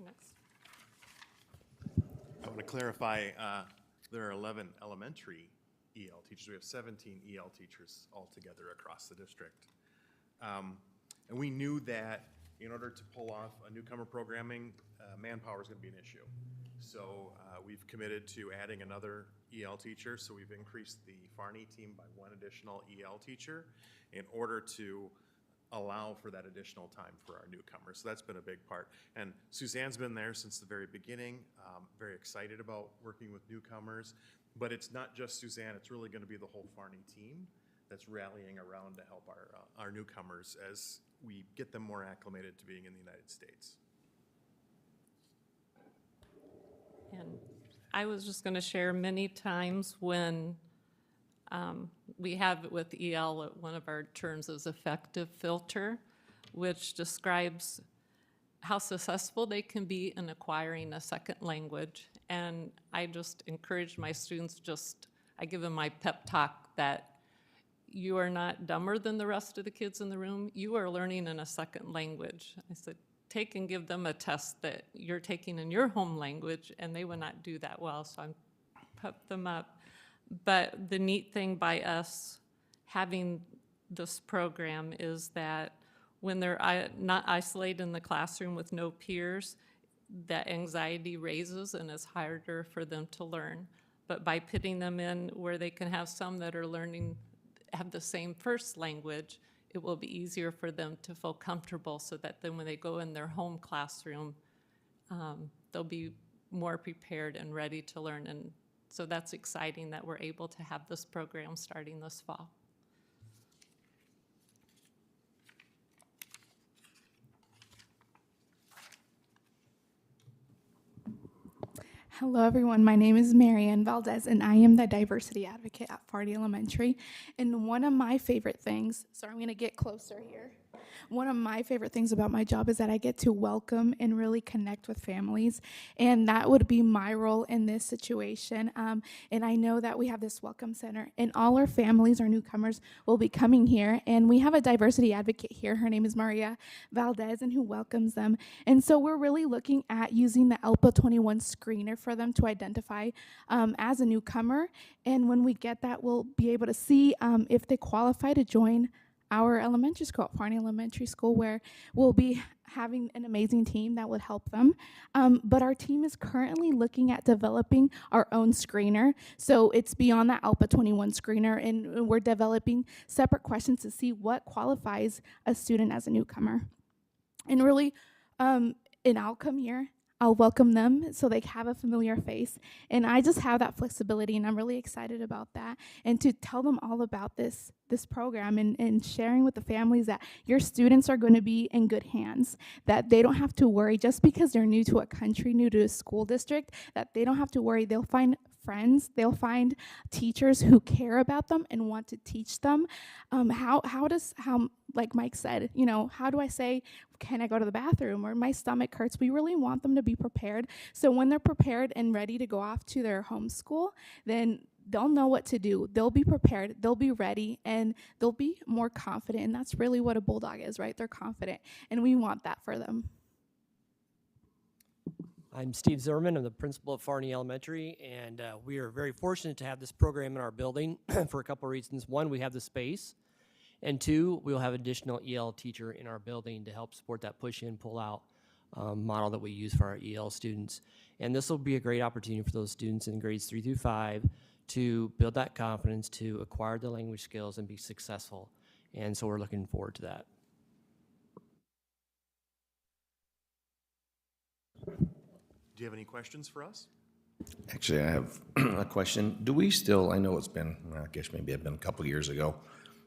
Next. I want to clarify, there are 11 elementary EL teachers. We have 17 EL teachers altogether across the district. And we knew that in order to pull off a newcomer programming, manpower is going to be an issue. So we've committed to adding another EL teacher. So we've increased the Farney team by 1 additional EL teacher in order to allow for that additional time for our newcomers. So that's been a big part. And Suzanne's been there since the very beginning, very excited about working with newcomers. But it's not just Suzanne, it's really going to be the whole Farney team that's rallying around to help our newcomers as we get them more acclimated to being in the United States. And I was just going to share many times when we have with EL, one of our terms is effective filter, which describes how successful they can be in acquiring a second language. And I just encourage my students, I give them my pep talk that you are not dumber than the rest of the kids in the room. You are learning in a second language. I said, take and give them a test that you're taking in your home language, and they would not do that well, so I pep them up. But the neat thing by us having this program is that when they're not isolated in the classroom with no peers, that anxiety raises and it's harder for them to learn. But by putting them in where they can have some that are learning, have the same first language, it will be easier for them to feel comfortable so that then when they go in their home classroom, they'll be more prepared and ready to learn. And so that's exciting that we're able to have this program starting this fall. Hello, everyone. My name is Marianne Valdez, and I am the diversity advocate at Farney Elementary. And one of my favorite things, sorry, I'm going to get closer here. One of my favorite things about my job is that I get to welcome and really connect with families, and that would be my role in this situation. And I know that we have this welcome center, and all our families, our newcomers, will be coming here, and we have a diversity advocate here. Her name is Maria Valdez, and who welcomes them. And so we're really looking at using the ELPA 21 screener for them to identify as a newcomer, and when we get that, we'll be able to see if they qualify to join our elementary school at Farney Elementary School, where we'll be having an amazing team that would help them. But our team is currently looking at developing our own screener. So it's beyond that ELPA 21 screener, and we're developing separate questions to see what qualifies a student as a newcomer. And really, and I'll come here, I'll welcome them so they have a familiar face. And I just have that flexibility, and I'm really excited about that. And to tell them all about this program and sharing with the families that your students are going to be in good hands, that they don't have to worry just because they're new to a country, new to a school district, that they don't have to worry. They'll find friends, they'll find teachers who care about them and want to teach them. How like Mike said, how do I say, can I go to the bathroom, or my stomach hurts? We really want them to be prepared. So when they're prepared and ready to go off to their home school, then they'll know what to do. They'll be prepared, they'll be ready, and they'll be more confident. And that's really what a bulldog is, right? They're confident, and we want that for them. I'm Steve Zimmerman. I'm the principal of Farney Elementary, and we are very fortunate to have this program in our building for a couple of reasons. One, we have the space, and two, we'll have additional EL teacher in our building to help support that push-in, pull-out model that we use for our EL students. And this will be a great opportunity for those students in grades 3 through 5 to build that confidence, to acquire the language skills and be successful. And so we're looking forward to that. Do you have any questions for us? Actually, I have a question. Do we still, I know it's been, I guess maybe it's been a couple years ago,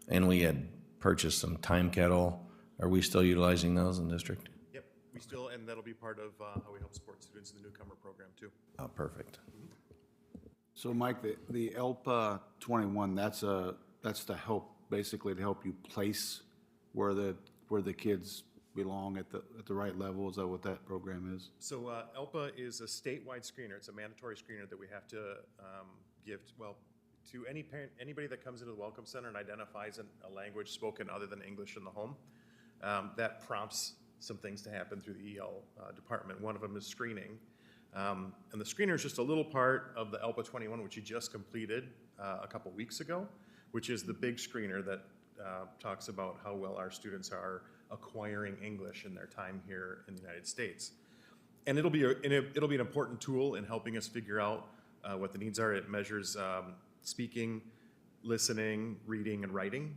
and we had purchased some time kettle. Are we still utilizing those in district? Yep, we still, and that'll be part of how we help support students in the newcomer program too. Oh, perfect. So Mike, the ELPA 21, that's to help, basically to help you place where the kids belong at the right level. Is that what that program is? So ELPA is a statewide screener. It's a mandatory screener that we have to give to any parent, anybody that comes into the Welcome Center and identifies a language spoken other than English in the home. That prompts some things to happen through the EL department. One of them is screening. And the screener is just a little part of the ELPA 21, which you just completed a couple weeks ago, which is the big screener that talks about how well our students are acquiring English in their time here in the United States. And it'll be an important tool in helping us figure out what the needs are. It measures speaking, listening, reading, and writing.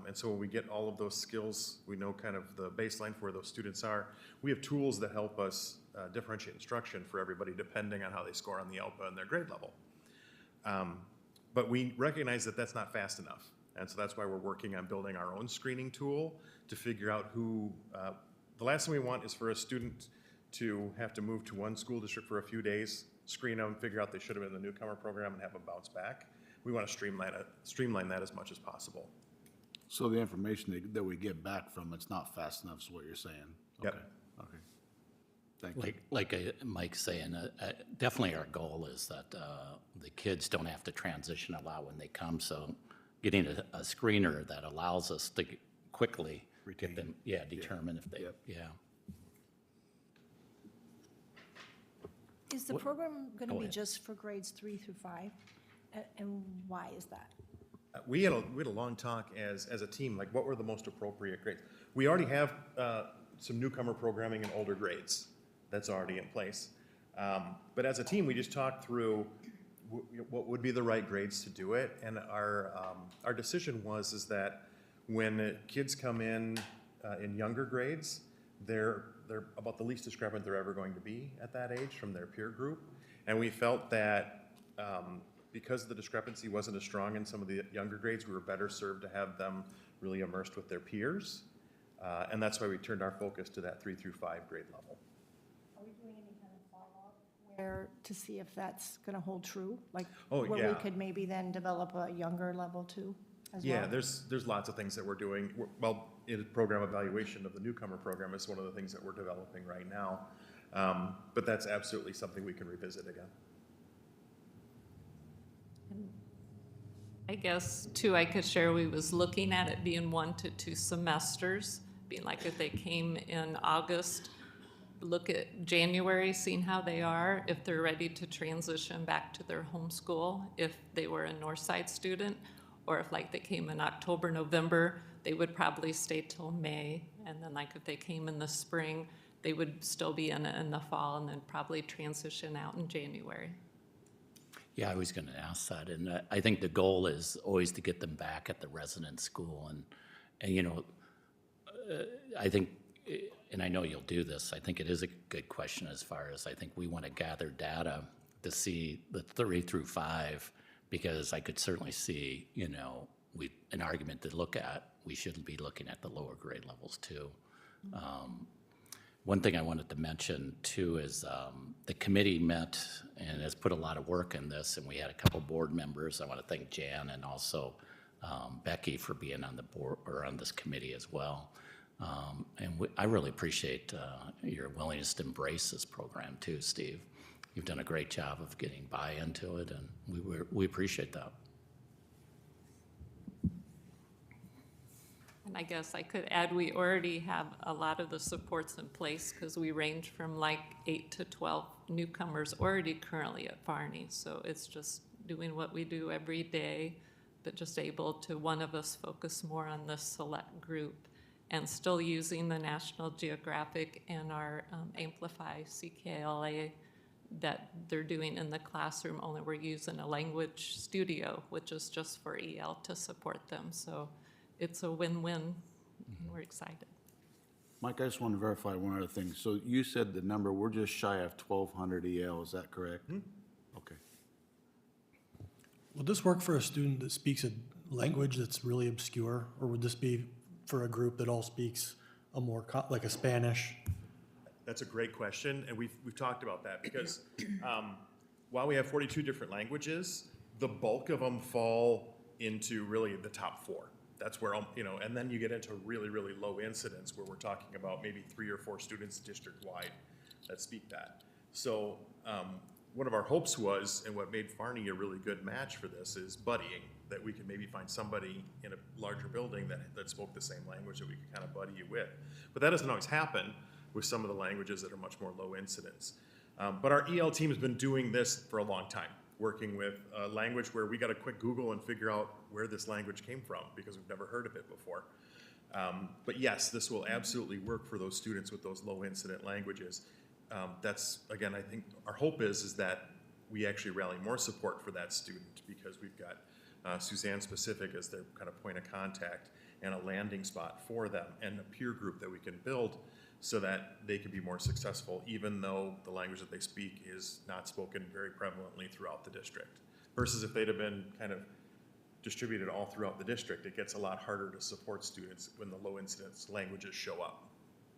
And so when we get all of those skills, we know kind of the baseline for where those students are. We have tools that help us differentiate instruction for everybody depending on how they score on the ELPA and their grade level. But we recognize that that's not fast enough. And so that's why we're working on building our own screening tool to figure out who, the last thing we want is for a student to have to move to one school district for a few days, screen them, figure out they should have been in the newcomer program and have them bounce back. We want to streamline that as much as possible. So the information that we get back from it's not fast enough is what you're saying? Yep. Okay. Okay. Thank you. Like Mike's saying, definitely our goal is that the kids don't have to transition a lot when they come. So getting a screener that allows us to quickly get them, determine if they, Is the program going to Go be ahead. just for grades 3 through 5? And why is that? We had a long talk as a team, like what were the most appropriate grades? We already have some newcomer programming in older grades that's already in place. But as a team, we just talked through what would be the right grades to do it. And our decision is that when kids come in younger grades, they're about the least discrepant they're ever going to be at that age from their peer group. And we felt that because the discrepancy wasn't as strong in some of the younger grades, we were better served to have them really immersed with their peers. And that's why we turned our focus to that 3 through 5 grade level. Are we doing any kind of follow-up where to see if that's going to hold true? Like Oh, where yeah. we could maybe then develop a younger level too as Yeah, well? there's lots of things that we're doing. Well, in program evaluation of the newcomer program is one of the things that we're developing right now. But that's absolutely something we can revisit again. I guess, too, I could share, we was looking at it being 1 to 2 semesters, being like if they came in August, look at January, seeing how they are, if they're ready to transition back to their home school, if they were a Northside student, or if like they came in October, November, they would probably stay till May, and then like if they came in the spring, they would still be in it in the fall, and then probably transition out in January. Yeah, I was going to ask that, and I think the goal is always to get them back at the resident school, and you know, I think, and I know you'll do this, I think it is a good question as far as I think we want to gather data to see the 3 through 5, because I could certainly see, you know, an argument to look at, we should be looking at the lower grade levels too. One thing I wanted to mention too is the committee met and has put a lot of work in this, and we had a couple board members. I want to thank Jan and also Becky for being on the board or on this committee as well. And I really appreciate your willingness to embrace this program too, Steve. You've done a great job of getting buy-in to it, and we appreciate that. And I guess I could add, we already have a lot of the supports in place because we range from like 8 to 12 newcomers already currently at Farney. So it's just doing what we do every day, but just able to, one of us, focus more on this select group and still using the National Geographic and our Amplify CKLA that they're doing in the classroom, only we're using a language studio, which is just for EL to support them. So it's a win-win, and we're excited. Mike, I just want to verify one other thing. So you said the number, we're just shy of 1,200 EL, is that correct? Okay. Will this work for a student that speaks a language that's really obscure, or would this be for a group that all speaks a more, like a Spanish? That's a great question, and we've talked about that because while we have 42 different languages, the bulk of them fall into really the top 4. That's where, you know, and then you get into really, really low incidence where we're talking about maybe 3 or 4 students district-wide that speak that. So one of our hopes was, and what made Farney a really good match for this, is buddying, that we could maybe find somebody in a larger building that spoke the same language that we could kind of buddy you with. But that doesn't always happen with some of the languages that are much more low incidence. But our EL team has been doing this for a long time, working with a language where we got a quick Google and figure out where this language came from because we've never heard of it before. But yes, this will absolutely work for those students with those low incident languages. That's, again, I think our hope is that we actually rally more support for that student because we've got Suzanne specific as their kind of point of contact and a landing spot for them and a peer group that we can build so that they can be more successful, even though the language that they speak is not spoken very prevalently throughout the district. Versus if they'd have been kind of distributed all throughout the district, it gets a lot harder to support students when the low incidence languages show up.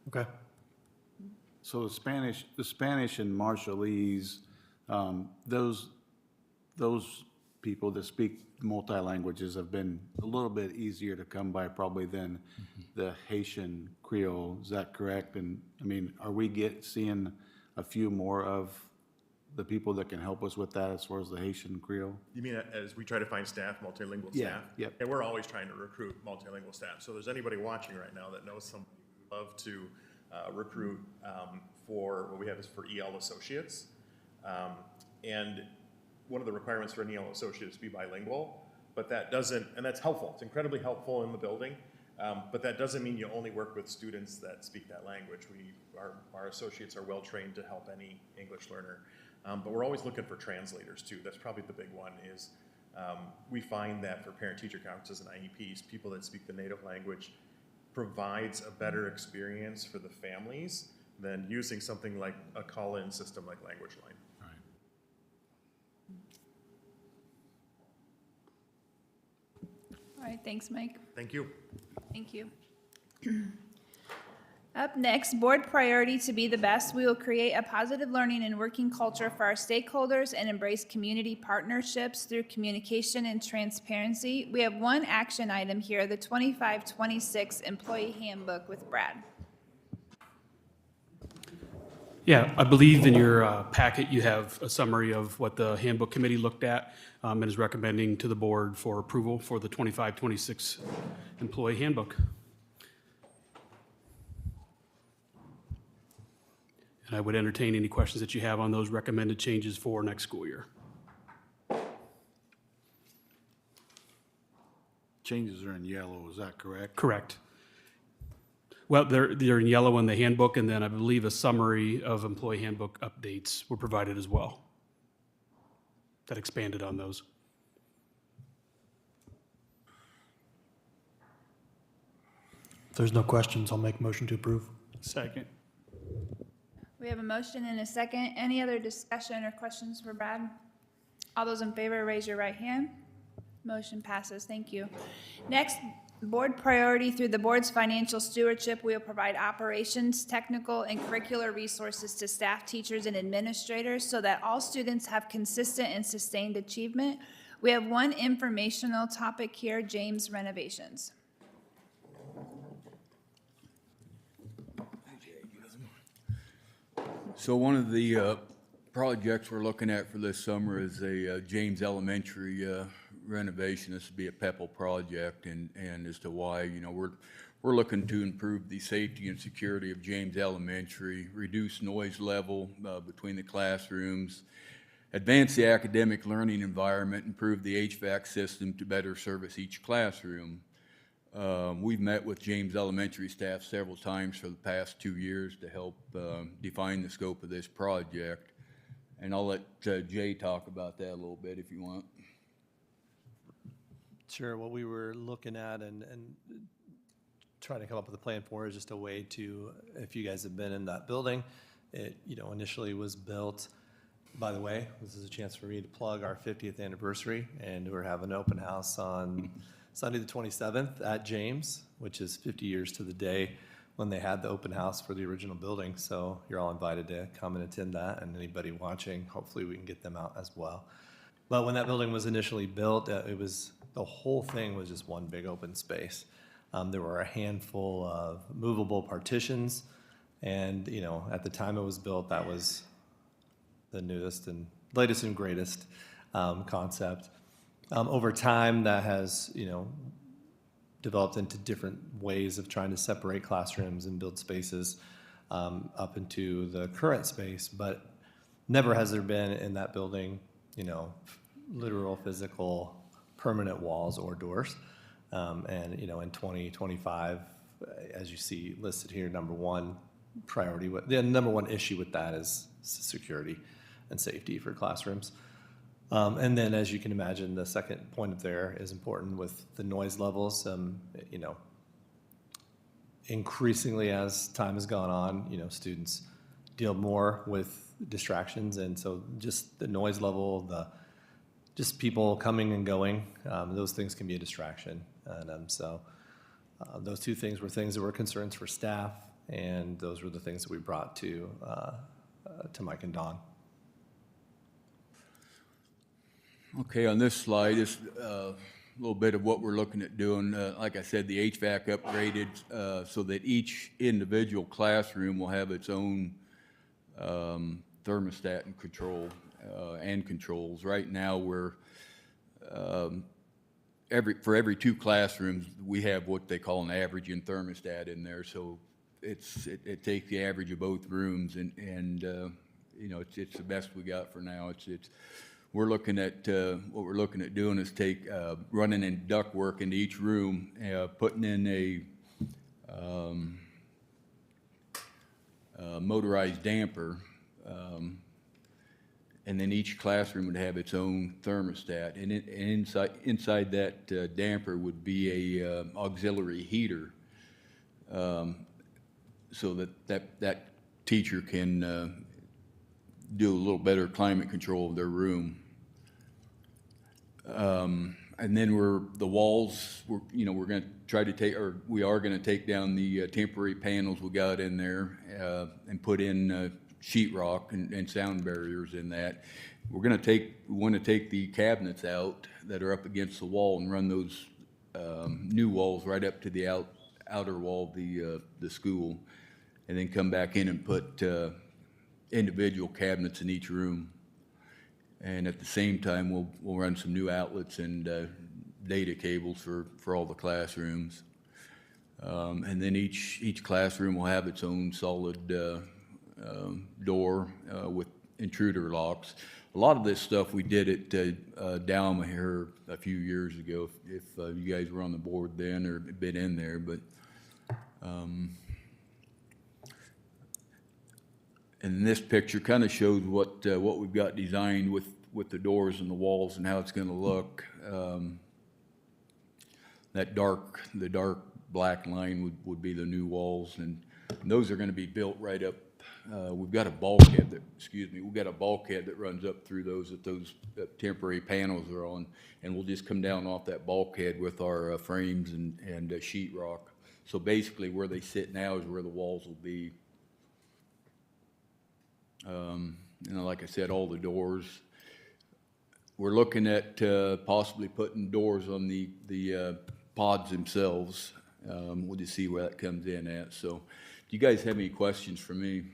Okay. So the Spanish and Marshallese, those people that speak multi-languages have been a little bit easier to come by probably than the Haitian Creole. Is that correct? And I mean, are we seeing a few more of the people that can help us with that as far as the Haitian Creole? You mean as we try to find staff, multilingual Yeah, staff? yep. And we're always trying to recruit multilingual staff. So if there's anybody watching right now that knows somebody who would love to recruit for what we have is for EL associates. And one of the requirements for an EL associate is to be bilingual, but that doesn't, and that's helpful. It's incredibly helpful in the building, but that doesn't mean you only work with students that speak that language. Our associates are well trained to help any English learner. But we're always looking for translators too. That's probably the big one is we find that for parent-teacher conferences and IEPs, people that speak the native language provides a better experience for the families than using something like a call-in system like Language Line. All right, thanks, Mike. Thank you. Thank you. Up next, board priority to be the best. We will create a positive learning and working culture for our stakeholders and embrace community partnerships through communication and transparency. We have one action item here, the 25-26 employee handbook with Brad. Yeah, I believe in your packet you have a summary of what the handbook committee looked at and is recommending to the board for approval for the 25-26 employee handbook. And I would entertain any questions that you have on those recommended changes for next school year. Changes are in yellow, is that correct? Correct. Well, they're in yellow in the handbook, and then I believe a summary of employee handbook updates were provided as well that expanded on those. If there's no questions, I'll make a motion to approve. Second. We have a motion and a second. Any other discussion or questions for Brad? All those in favor, raise your right hand. Motion passes. Thank you. Next, board priority through the board's financial stewardship. We will provide operations, technical, and curricular resources to staff, teachers, and administrators so that all students have consistent and sustained achievement. We have one informational topic here, James renovations. So one of the projects we're looking at for this summer is a James Elementary renovation. This would be a PEPAL project, and as to why, you know, we're looking to improve the safety and security of James Elementary, reduce noise level between the classrooms, advance the academic learning environment, improve the HVAC system to better service each classroom. We've met with James Elementary staff several times for the past 2 years to help define the scope of this project. And I'll let Jay talk about that a little bit if you want. Sure. What we were looking at and trying to come up with a plan for is just a way to, if you guys have been in that building, it, you know, initially was built. By the way, this is a chance for me to plug our 50th anniversary, and we're having an open house on Sunday the 27th at James, which is 50 years to the day when they had the open house for the original building. So you're all invited to come and attend that, and anybody watching, hopefully we can get them out as well. But when that building was initially built, the whole thing was just one big open space. There were a handful of movable partitions, and you know, at the time it was built, that was the newest and latest and greatest concept. Over time, that has, you know, developed into different ways of trying to separate classrooms and build spaces up into the current space. But never has there been in that building, you know, literal, physical, permanent walls or doors. And, you know, in 2025, as you see listed here, number one priority, the number one issue with that is security and safety for classrooms. And then, as you can imagine, the second point up there is important with the noise levels. You know, increasingly as time has gone on, you know, students deal more with distractions, and so just the noise level, just people coming and going, those things can be a distraction. And so those two things were things that were concerns for staff, and those were the things that we brought to Mike and Don. Okay, on this slide is a little bit of what we're looking at doing. Like I said, the HVAC upgraded so that each individual classroom will have its own thermostat and controls. Right now, we're for every 2 classrooms, we have what they call an averaging thermostat in there. So it takes the average of both rooms, and you know, it's the best we got for now. We're looking at what we're looking at doing is running in ductwork into each room, putting in a motorized damper, and then each classroom would have its own thermostat, and inside that damper would be a auxiliary heater, so that teacher can do a little better climate control of their room. And then the walls, you know, we're going to try to take, or we are going to take down the temporary panels we got in there and put in sheetrock and sound barriers in that. We want to take the cabinets out that are up against the wall and run those new walls right up to the outer wall of the school, and then come back in and put individual cabinets in each room. And at the same time, we'll run some new outlets and data cables for all the classrooms. And then each classroom will have its own solid door with intruder locks. A lot of this stuff we did at Dalma here a few years ago, if you guys were on the board then or been in there. But and this picture kind of shows what we've got designed with the doors and the walls and how it's going to look. The dark black line would be the new walls, and those are going to be built right up. We've got a bulkhead that runs up through those that those temporary panels are on, and we'll just come down off that bulkhead with our frames and sheetrock. So basically, where they sit now is where the walls will be. You know, like I said, all the doors. We're looking at possibly putting doors on the pods themselves. We'll just see where that comes in at. So, do you guys have any questions for me?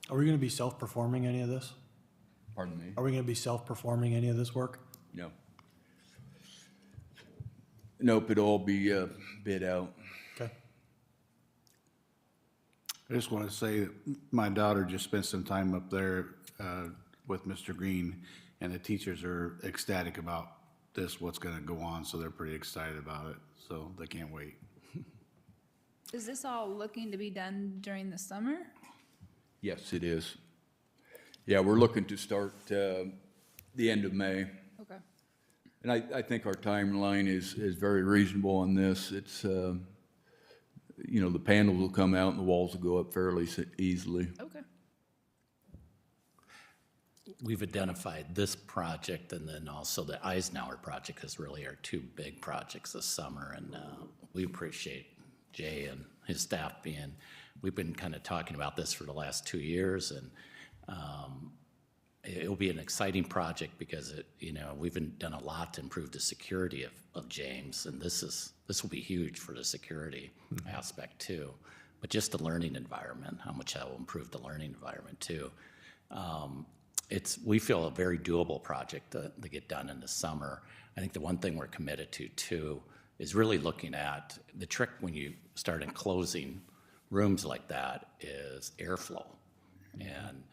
Are we going to be self-performing any of this? Pardon me? Are we going to be self-performing any of this work? No. Nope, it'll all be bid out. Okay. I just want to say that my daughter just spent some time up there with Mr. Green, and the teachers are ecstatic about what's going to go on, so they're pretty excited about it, so they can't wait. Is this all looking to be done during the summer? Yes, it is. Yeah, we're looking to start the end of May. Okay. And I think our timeline is very reasonable on this. It's, you know, the panels will come out and the walls will go up fairly easily. Okay. We've identified this project and then also the Eisenhower project as really our 2 big projects this summer, and we appreciate Jay and his staff we've been kind of talking about this for the last 2 years, and it'll be an exciting project because you know, we've done a lot to improve the security of James, and this will be huge for the security aspect too, but just the learning environment, how much that will improve the learning environment too. We feel a very doable project to get done in the summer. I think the one thing we're committed to too is really looking at the trick when you start enclosing rooms like that is airflow. And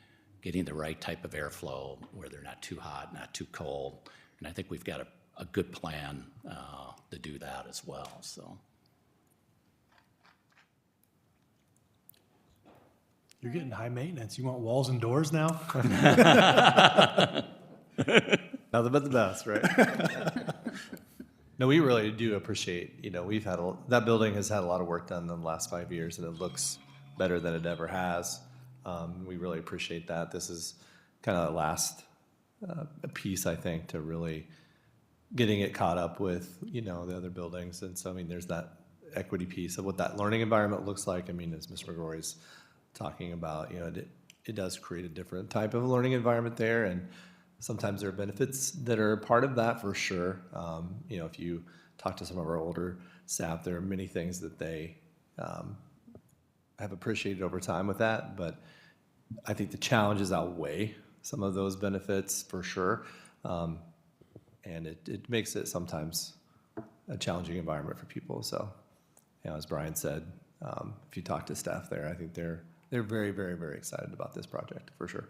getting the right type of airflow where they're not too hot, not too cold. And I think we've got a good plan to do that as well, so. You're getting high maintenance. You want walls and doors now? Nothing but the best, right? No, we really do appreciate, we've had, that building has had a lot of work done in the last 5 years, and it looks better than it ever has. We really appreciate that. This is kind of the last piece, I think, to really getting it caught up with, the other buildings. And so, there's that equity piece of what that learning environment looks like. As Mr. McGrory's talking about, it does create a different type of learning environment there. And sometimes there are benefits that are part of that for sure. If you talk to some of our older staff, there are many things that they have appreciated over time with that. But I think the challenges outweigh some of those benefits for sure. And it makes it sometimes a challenging environment for people. So, as Brian said, if you talk to staff there, I think they're very, very, very excited about this project for sure.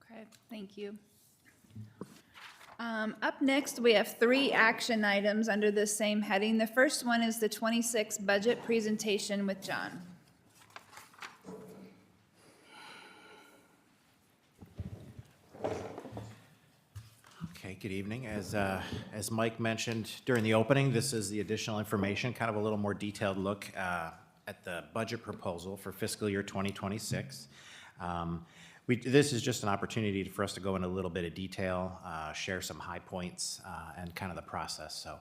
Okay, thank you. Up next, we have 3 action items under this same heading. The first one is the 26 budget presentation with John. Okay, good evening. As Mike mentioned during the opening, this is the additional information, kind of a little more detailed look at the budget proposal for fiscal year 2026. This is just an opportunity for us to go into a little bit of detail, share some high points, and kind of the process. So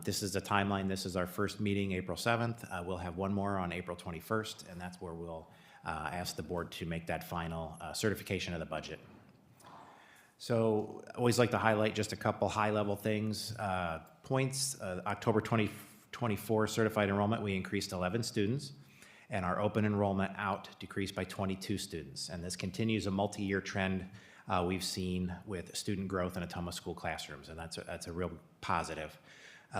this is the timeline. This is our first meeting, April 7th. We'll have one more on April 21st, and that's where we'll ask the board to make that final certification of the budget. So I always like to highlight just a couple high-level things. Points, October 2024 certified enrollment, we increased 11 students. And our open enrollment out decreased by 22 students. And this continues a multi-year trend we've seen with student growth in Ottumwa school classrooms, and that's a real positive.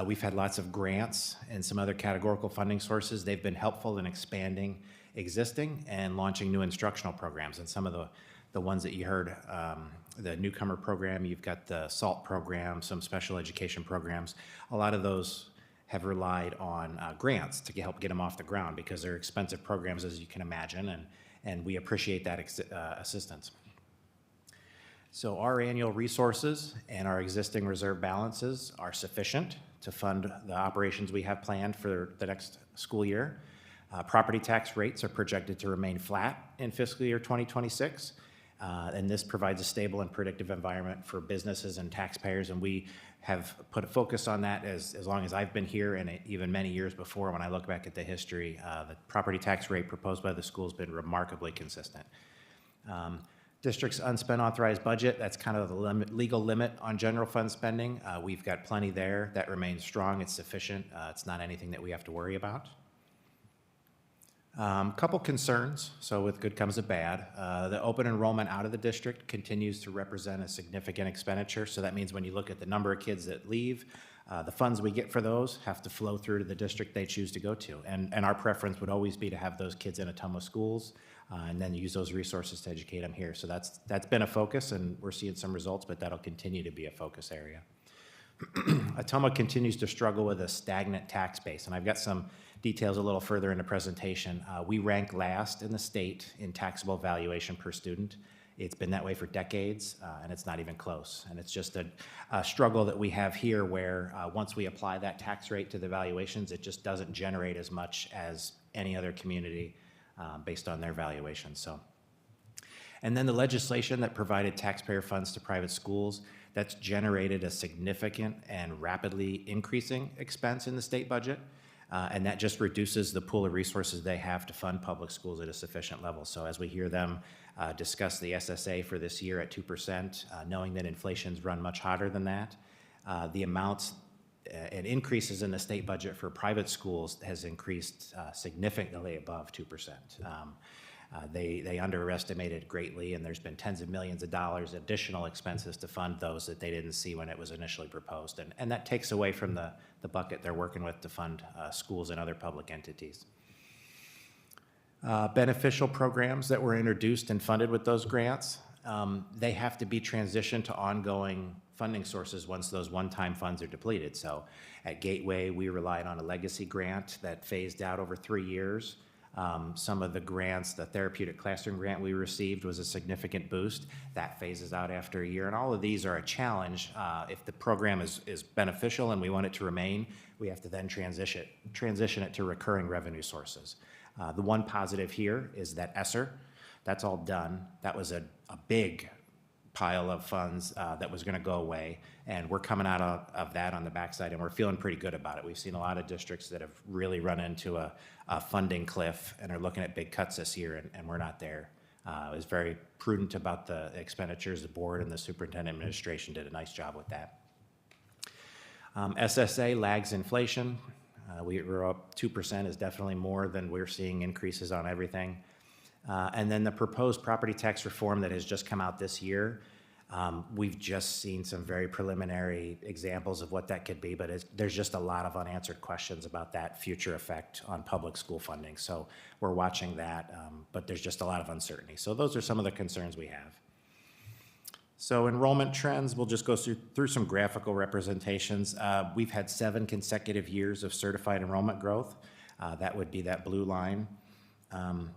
We've had lots of grants and some other categorical funding sources. They've been helpful in expanding existing and launching new instructional programs. And some of the ones that you heard, the newcomer program, you've got the SALT program, some special education programs. A lot of those have relied on grants to help get them off the ground because they're expensive programs, as you can imagine, and we appreciate that assistance. So our annual resources and our existing reserve balances are sufficient to fund the operations we have planned for the next school year. Property tax rates are projected to remain flat in fiscal year 2026, and this provides a stable and predictive environment for businesses and taxpayers, and we have put a focus on that as long as I've been here and even many years before. When I look back at the history, the property tax rate proposed by the school has been remarkably consistent. District's unspent authorized budget, that's kind of the legal limit on general fund spending. We've got plenty there. That remains strong. It's sufficient. It's not anything that we have to worry about. Couple concerns, so with good comes a bad. The open enrollment out of the district continues to represent a significant expenditure, so that means when you look at the number of kids that leave, the funds we get for those have to flow through to the district they choose to go to. And our preference would always be to have those kids in Ottumwa schools and then use those resources to educate them here. So that's been a focus, and we're seeing some results, but that'll continue to be a focus area. Ottumwa continues to struggle with a stagnant tax base, and I've got some details a little further in the presentation. We rank last in the state in taxable valuation per student. It's been that way for decades, and it's not even close. And it's just a struggle that we have here where once we apply that tax rate to the valuations, it just doesn't generate as much as any other community based on their valuations. So, and then the legislation that provided taxpayer funds to private schools, that's generated a significant and rapidly increasing expense in the state budget. And that just reduces the pool of resources they have to fund public schools at a sufficient level. So as we hear them discuss the SSA for this year at 2%, knowing that inflation's run much hotter than that, the amounts and increases in the state budget for private schools has increased significantly above 2%. They underestimated greatly, and there's been tens of millions of dollars additional expenses to fund those that they didn't see when it was initially proposed. And that takes away from the bucket they're working with to fund schools and other public entities. Beneficial programs that were introduced and funded with those grants, they have to be transitioned to ongoing funding sources once those one-time funds are depleted. So at Gateway, we relied on a legacy grant that phased out over 3 years. Some of the grants, the therapeutic classroom grant we received was a significant boost. That phases out after a year. And all of these are a challenge. If the program is beneficial and we want it to remain, we have to then transition it to recurring revenue sources. The one positive here is that ESSER, that's all done. That was a big pile of funds that was going to go away, and we're coming out of that on the backside, and we're feeling pretty good about it. We've seen a lot of districts that have really run into a funding cliff and are looking at big cuts this year, and we're not there. It was very prudent about the expenditures. The board and the superintendent administration did a nice job with that. SSA lags inflation. We were up 2% is definitely more than we're seeing increases on everything. And then the proposed property tax reform that has just come out this year, we've just seen some very preliminary examples of what that could be, but there's just a lot of unanswered questions about that future effect on public school funding. So we're watching that, but there's just a lot of uncertainty. So those are some of the concerns we have. So enrollment trends, we'll just go through some graphical representations. We've had 7 consecutive years of certified enrollment growth. That would be that blue line. In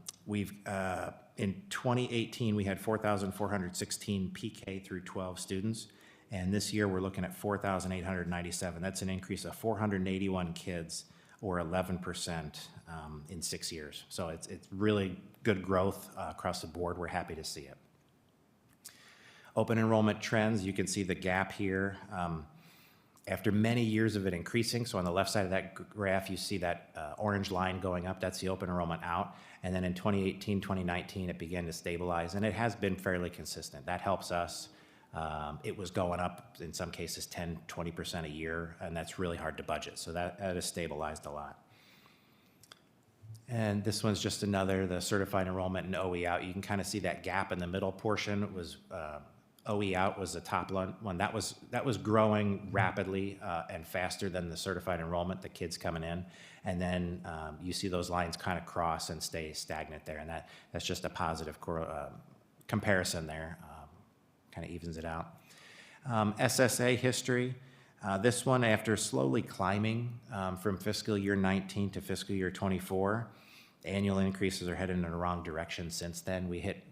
2018, we had 4,416 PK through 12 students, and this year we're looking at 4,897. That's an increase of 481 kids, or 11% in 6 years. So it's really good growth across the board. We're happy to see it. Open enrollment trends, you can see the gap here. After many years of it increasing, so on the left side of that graph, you see that orange line going up. That's the open enrollment out. And then in 2018, 2019, it began to stabilize, and it has been fairly consistent. That helps us. It was going up, in some cases, 10, 20% a year, and that's really hard to budget. So that has stabilized a lot. And this one's just another, the certified enrollment and OE out. You can kind of see that gap in the middle portion was OE out was the top one. That was growing rapidly and faster than the certified enrollment, the kids coming in. And then you see those lines kind of cross and stay stagnant there. And that's just a positive comparison there. Kind of evens it out. SSA history. This one, after slowly climbing from fiscal year 19 to fiscal year 24, annual increases are headed in the wrong direction since then. We hit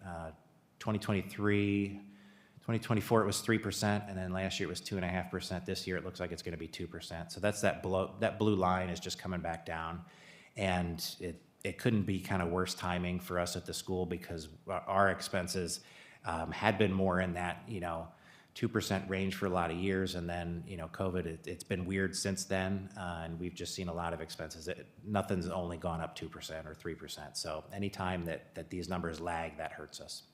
2024, it was 3%, and then last year it was 2.5%. This year it looks like it's going to be 2%. So that's that blue line is just coming back down, and it couldn't be kind of worse timing for us at the school because our expenses had been more in that 2% range for a lot of years, and then COVID. It's been weird since then, and we've just seen a lot of expenses. Nothing's only gone up 2% or 3%. So anytime that these numbers lag, that hurts us.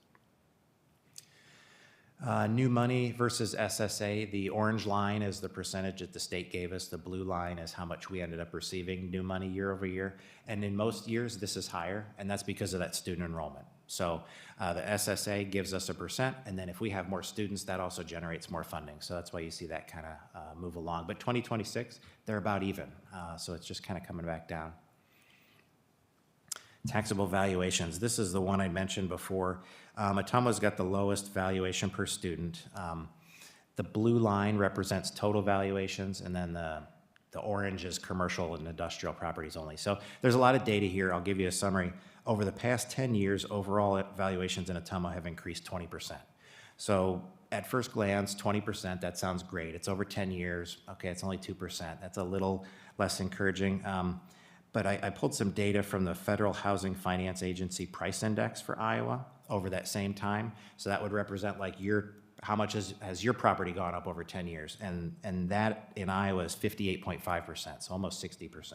New money versus SSA, the orange line is the percentage that the state gave us. The blue line is how much we ended up receiving new money year over year. And in most years, this is higher, and that's because of that student enrollment. So the SSA gives us 1%, and then if we have more students, that also generates more funding. So that's why you see that kind of move along. But 2026, they're about even. So it's just kind of coming back down. Taxable valuations. This is the one I mentioned before. Ottumwa's got the lowest valuation per student. The blue line represents total valuations, and then the orange is commercial and industrial properties only. So there's a lot of data here. I'll give you a summary. Over the past 10 years, overall valuations in Ottumwa have increased 20%. So at first glance, 20%, that sounds great. It's over 10 years. Okay, it's only 2%. That's a little less encouraging. But I pulled some data from the Federal Housing Finance Agency Price Index for Iowa over that same time. So that would represent like how much has your property gone up over 10 years? And that in Iowa is 58.5%, so almost 60%.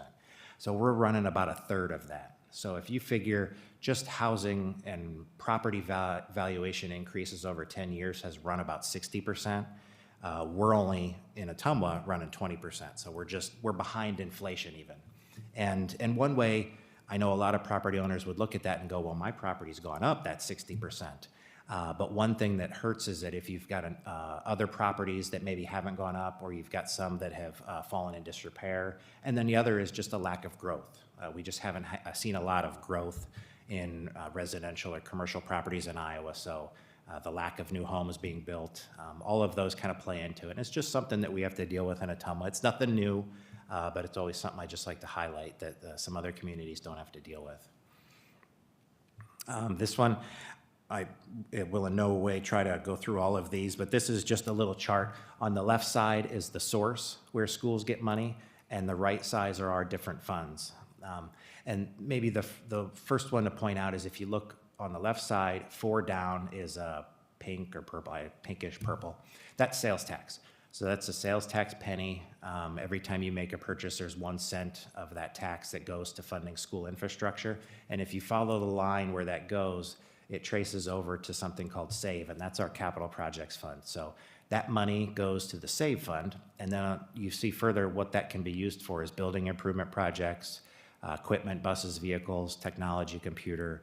So we're running about a third of that. So if you figure just housing and property valuation increases over 10 years has run about 60%, we're only in Ottumwa running 20%. So we're behind inflation even. And one way I know a lot of property owners would look at that and go, well, my property's gone up, that's 60%. But one thing that hurts is that if you've got other properties that maybe haven't gone up, or you've got some that have fallen in disrepair, and then the other is just a lack of growth. We just haven't seen a lot of growth in residential or commercial properties in Iowa. So the lack of new homes being built, all of those kind of play into it. And it's just something that we have to deal with in Ottumwa. It's nothing new, but it's always something I just like to highlight that some other communities don't have to deal with. This one, it will in no way try to go through all of these, but this is just a little chart. On the left side is the source where schools get money, and the right sides are our different funds. And maybe the first one to point out is if you look on the left side, 4 down is a pink or purple, pinkish purple. That's sales tax. So that's a sales tax penny. Every time you make a purchase, there's 1 cent of that tax that goes to funding school infrastructure. And if you follow the line where that goes, it traces over to something called SAVE, and that's our capital projects fund. So that money goes to the SAVE fund, and then you see further what that can be used for is building improvement projects, equipment, buses, vehicles, technology, computer.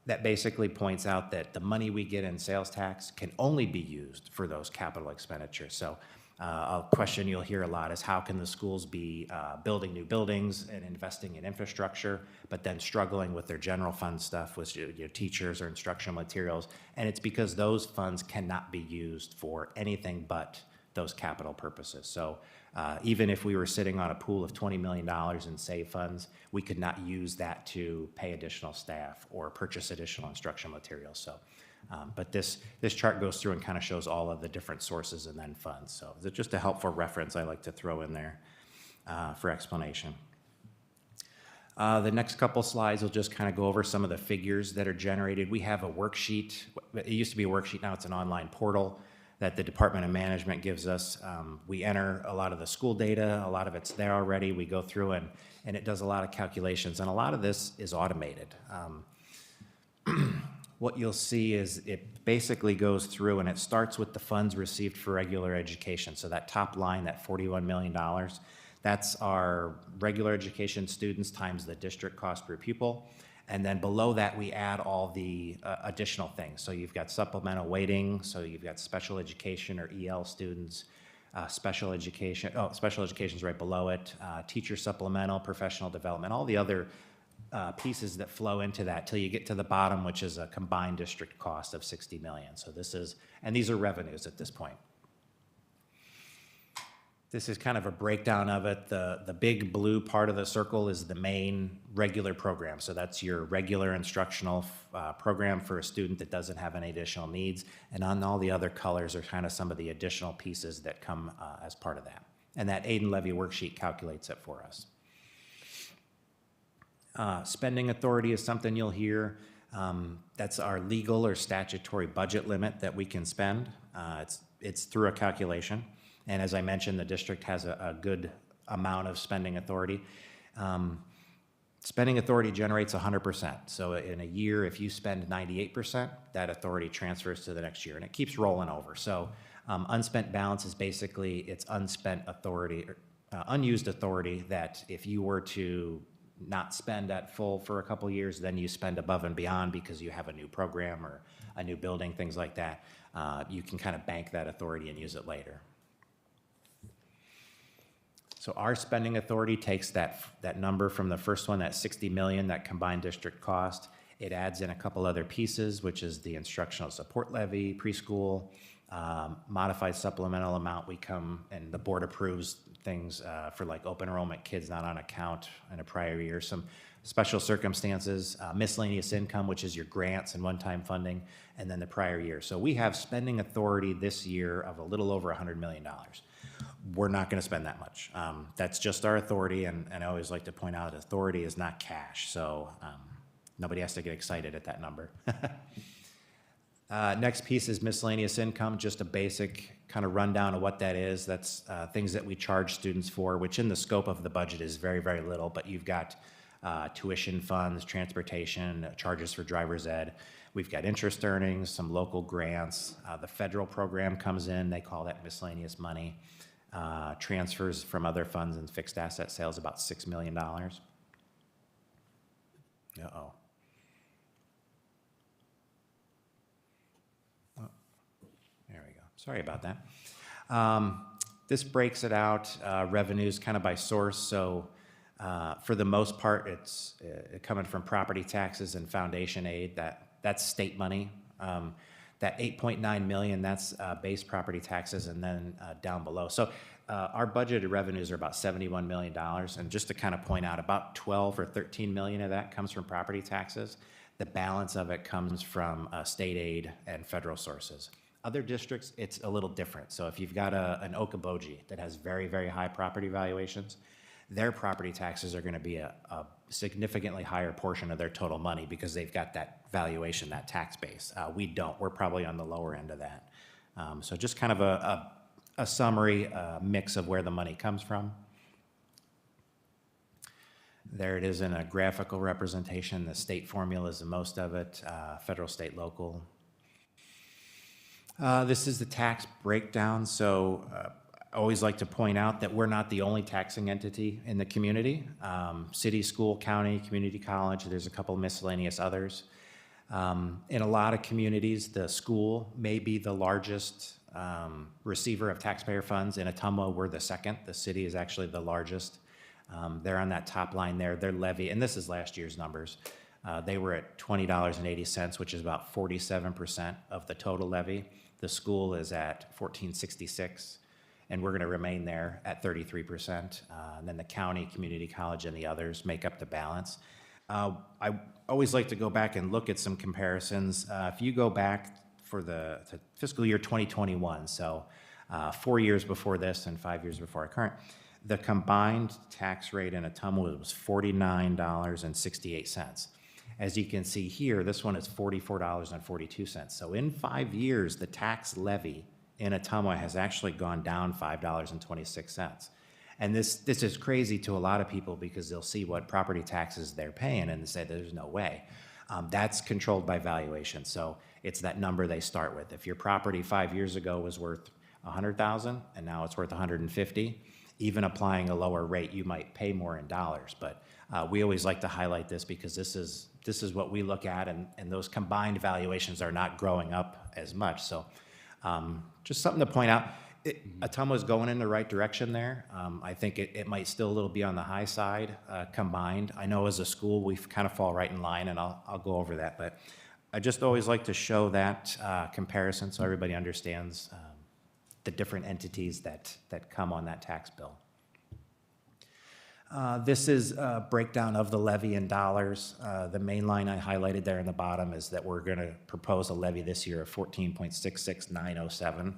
That basically points out that the money we get in sales tax can only be used for those capital expenditures. So a question you'll hear a lot is how can the schools be building new buildings and investing in infrastructure, but then struggling with their general fund stuff with your teachers or instructional materials? And it's because those funds cannot be used for anything but those capital purposes. So even if we were sitting on a pool of $20 million in SAVE funds, we could not use that to pay additional staff or purchase additional instructional materials. So, but this chart goes through and kind of shows all of the different sources and then funds. So it's just a helpful reference I like to throw in there for explanation. The next couple slides will just kind of go over some of the figures that are generated. We have a worksheet. It used to be a worksheet, now it's an online portal that the Department of Management gives us. We enter a lot of the school data, a lot of it's there already. We go through and it does a lot of calculations, and a lot of this is automated. What you'll see is it basically goes through and it starts with the funds received for regular education. So that top line, that $41 million, that's our regular education students times the district cost per pupil. And then below that, we add all the additional things. So you've got supplemental weighting, so you've got special education or EL students, special education is right below it, teacher supplemental, professional development, all the other pieces that flow into that till you get to the bottom, which is a combined district cost of $60 million. So this is, and these are revenues at this point. This is kind of a breakdown of it. The big blue part of the circle is the main regular program. So that's your regular instructional program for a student that doesn't have any additional needs. And on all the other colors are kind of some of the additional pieces that come as part of that. And that aid and levy worksheet calculates it for us. Spending authority is something you'll hear. That's our legal or statutory budget limit that we can spend. It's through a calculation. And as I mentioned, the district has a good amount of spending authority. Spending authority generates 100%. So in a year, if you spend 98%, that authority transfers to the next year, and it keeps rolling over. So unspent balance is basically it's unspent authority, unused authority that if you were to not spend at full for a couple years, then you spend above and beyond because you have a new program or a new building, things like that. You can kind of bank that authority and use it later. So our spending authority takes that number from the first one, that 60 million, that combined district cost. It adds in a couple other pieces, which is the instructional support levy, preschool, modified supplemental amount. We come and the board approves things for like open enrollment kids not on account in a prior year, some special circumstances, miscellaneous income, which is your grants and one-time funding, and then the prior year. So we have spending authority this year of a little over $100 million. We're not going to spend that much. That's just our authority, and I always like to point out authority is not cash, so nobody has to get excited at that number. Next piece is miscellaneous income, just a basic kind of rundown of what that is. That's things that we charge students for, which in the scope of the budget is very, very little, but you've got tuition funds, transportation, charges for driver's ed. We've got interest earnings, some local grants. The federal program comes in, they call that miscellaneous money. Transfers from other funds and fixed asset sales, about $6 million. Uh-oh. Oh, there we go. Sorry about that. This breaks it out, revenues kind of by source. So For the most part, it's coming from property taxes and foundation aid. That's state money. That 8.9 million, that's base property taxes, and then down below. So our budgeted revenues are about $71 million. And just to kind of point out, about 12 or 13 million of that comes from property taxes. The balance of it comes from state aid and federal sources. Other districts, it's a little different. So if you've got an Okoboji that has very, very high property valuations, their property taxes are going to be a significantly higher portion of their total money because they've got that valuation, that tax base. We don't. We're probably on the lower end of that. So just kind of a summary mix of where the money comes from. There it is in a graphical representation. The state formula is the most of it, federal, state, local. This is the tax breakdown. So I always like to point out that we're not the only taxing entity in the community. City, school, county, community college, there's a couple miscellaneous others. In a lot of communities, the school may be the largest receiver of taxpayer funds. In Ottumwa, we're the second. The city is actually the largest. They're on that top line there. Their levy, and this is last year's numbers, they were at $20.80, which is about 47% of the total levy. The school is at $14.66. And we're going to remain there at 33%. And then the county, community college, and the others make up the balance. I always like to go back and look at some comparisons. If you go back to fiscal year 2021, so 4 years before this and 5 years before our current, the combined tax rate in Ottumwa was $49.68. As you can see here, this one is $44.42. So in 5 years, the tax levy in Ottumwa has actually gone down $5.26. And this is crazy to a lot of people because they'll see what property taxes they're paying and say there's no way. That's controlled by valuation. So it's that number they start with. If your property 5 years ago was worth $100,000 and now it's worth $150,000, even applying a lower rate, you might pay more in dollars. But we always like to highlight this because this is what we look at, and those combined valuations are not growing up as much. So just something to point out. Ottumwa is going in the right direction there. I think it might still a little be on the high side combined. I know as a school we kind of fall right in line, and I'll go over that. But I just always like to show that comparison so everybody understands the different entities that come on that tax bill. This is a breakdown of the levy in dollars. The main line I highlighted there in the bottom is that we're going to propose a levy this year of 14.66907.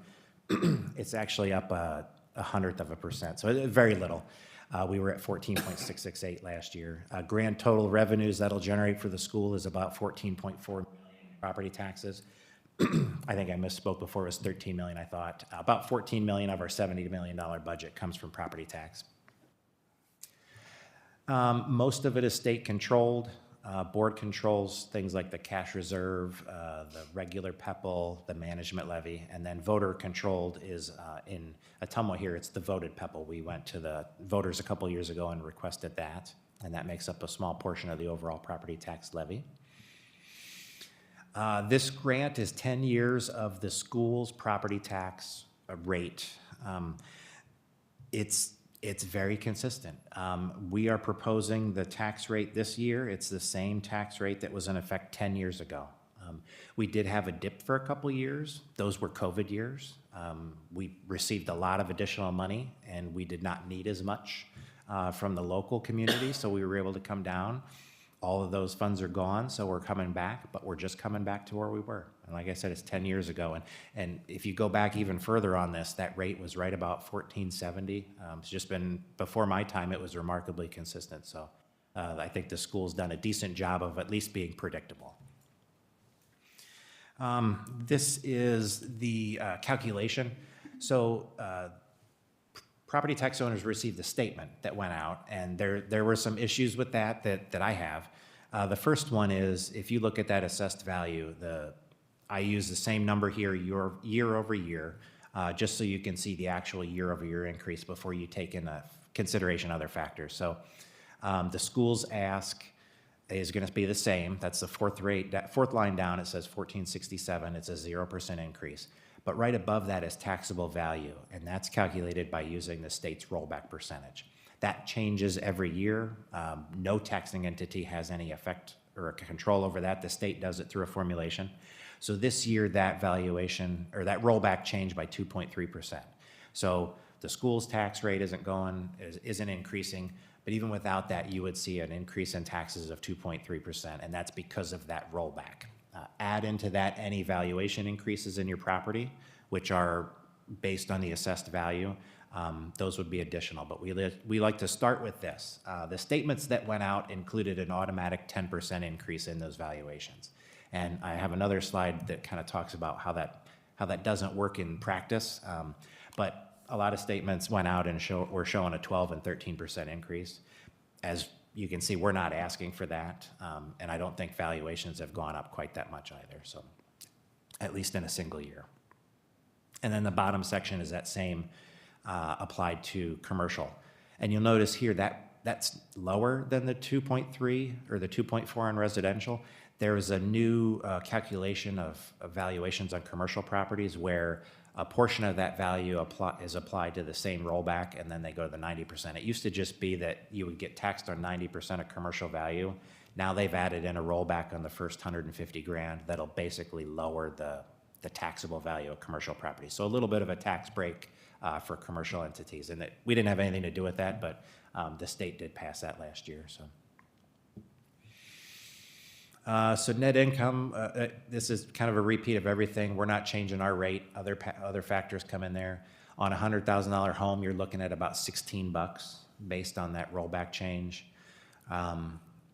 It's actually up a 100%, so very little. We were at 14.668 last year. Grand total revenues that'll generate for the school is about 14.4 million property taxes. I think I misspoke before, it was 13 million, I thought. About 14 million of our $70 million budget comes from property tax. Most of it is state controlled. Board controls things like the cash reserve, the regular PEPL, the management levy, and then voter controlled is in Ottumwa here, it's the voted PEPL. We went to the voters a couple years ago and requested that, and that makes up a small portion of the overall property tax levy. This grant is 10 years of the school's property tax rate. It's very consistent. We are proposing the tax rate this year. It's the same tax rate that was in effect 10 years ago. We did have a dip for a couple years. Those were COVID years. We received a lot of additional money, and we did not need as much from the local community, so we were able to come down. All of those funds are gone, so we're coming back, but we're just coming back to where we were. And like I said, it's 10 years ago. And if you go back even further on this, that rate was right about 1470. It's just been, before my time, it was remarkably consistent. So I think the school's done a decent job of at least being predictable. This is the calculation. So property tax owners received a statement that went out, and there were some issues with that I have. The first one is, if you look at that assessed value, I use the same number here year over year, just so you can see the actual year over year increase before you take into consideration other factors. So the school's ask is going to be the same. That's the fourth line down. It says 1467. It's a 0% increase. But right above that is taxable value, and that's calculated by using the state's rollback percentage. That changes every year. No taxing entity has any effect or control over that. The state does it through a formulation. So this year, that valuation, or that rollback changed by 2.3%. So the school's tax rate isn't increasing, but even without that, you would see an increase in taxes of 2.3%, and that's because of that rollback. Add into that any valuation increases in your property, which are based on the assessed value. Those would be additional, but we like to start with this. The statements that went out included an automatic 10% increase in those valuations. And I have another slide that kind of talks about how that doesn't work in practice. But a lot of statements went out and were showing a 12 and 13% increase. As you can see, we're not asking for that. And I don't think valuations have gone up quite that much either. So at least in a single year. And then the bottom section is that same applied to commercial. And you'll notice here that's lower than the 2.3 or the 2.4 on residential. There is a new calculation of valuations on commercial properties where a portion of that value is applied to the same rollback, and then they go to the 90%. It used to just be that you would get taxed on 90% of commercial value. Now they've added in a rollback on the first 150 grand that'll basically lower the taxable value of commercial property. So a little bit of a tax break for commercial entities. And we didn't have anything to do with that, but the state did pass that last year. So net income, this is kind of a repeat of everything. We're not changing our rate. Other factors come in there. On a $100,000 home, you're looking at about $16 based on that rollback change.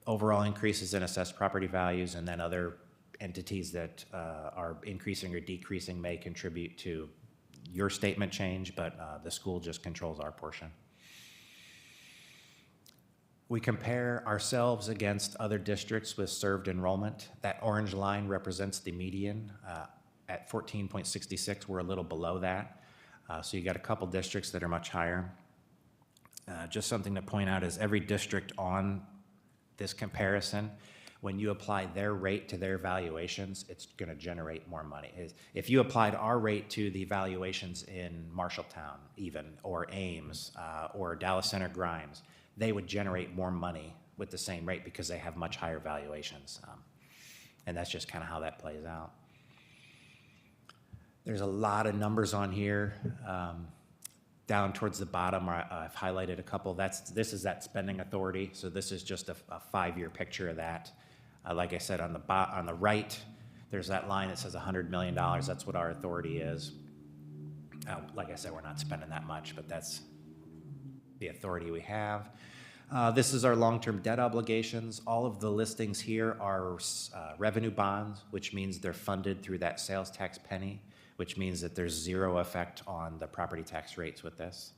Overall increases in assessed property values, and then other entities that are increasing or decreasing may contribute to your statement change, but the school just controls our portion. We compare ourselves against other districts with served enrollment. That orange line represents the median. At 14.66, we're a little below that. So you got a couple districts that are much higher. Just something to point out is every district on this comparison, when you apply their rate to their valuations, it's going to generate more money. If you applied our rate to the valuations in Marshalltown even, or Ames, or Dallas Center Grimes, they would generate more money with the same rate because they have much higher valuations. And that's just kind of how that plays out. There's a lot of numbers on here. Down towards the bottom, I've highlighted a couple. This is that spending authority. So this is just a 5-year picture of that. Like I said, on the right, there's that line that says $100 million. That's what our authority is. Like I said, we're not spending that much, but that's the authority we have. This is our long-term debt obligations. All of the listings here are revenue bonds, which means they're funded through that sales tax penny, which means that there's zero effect on the property tax rates with this.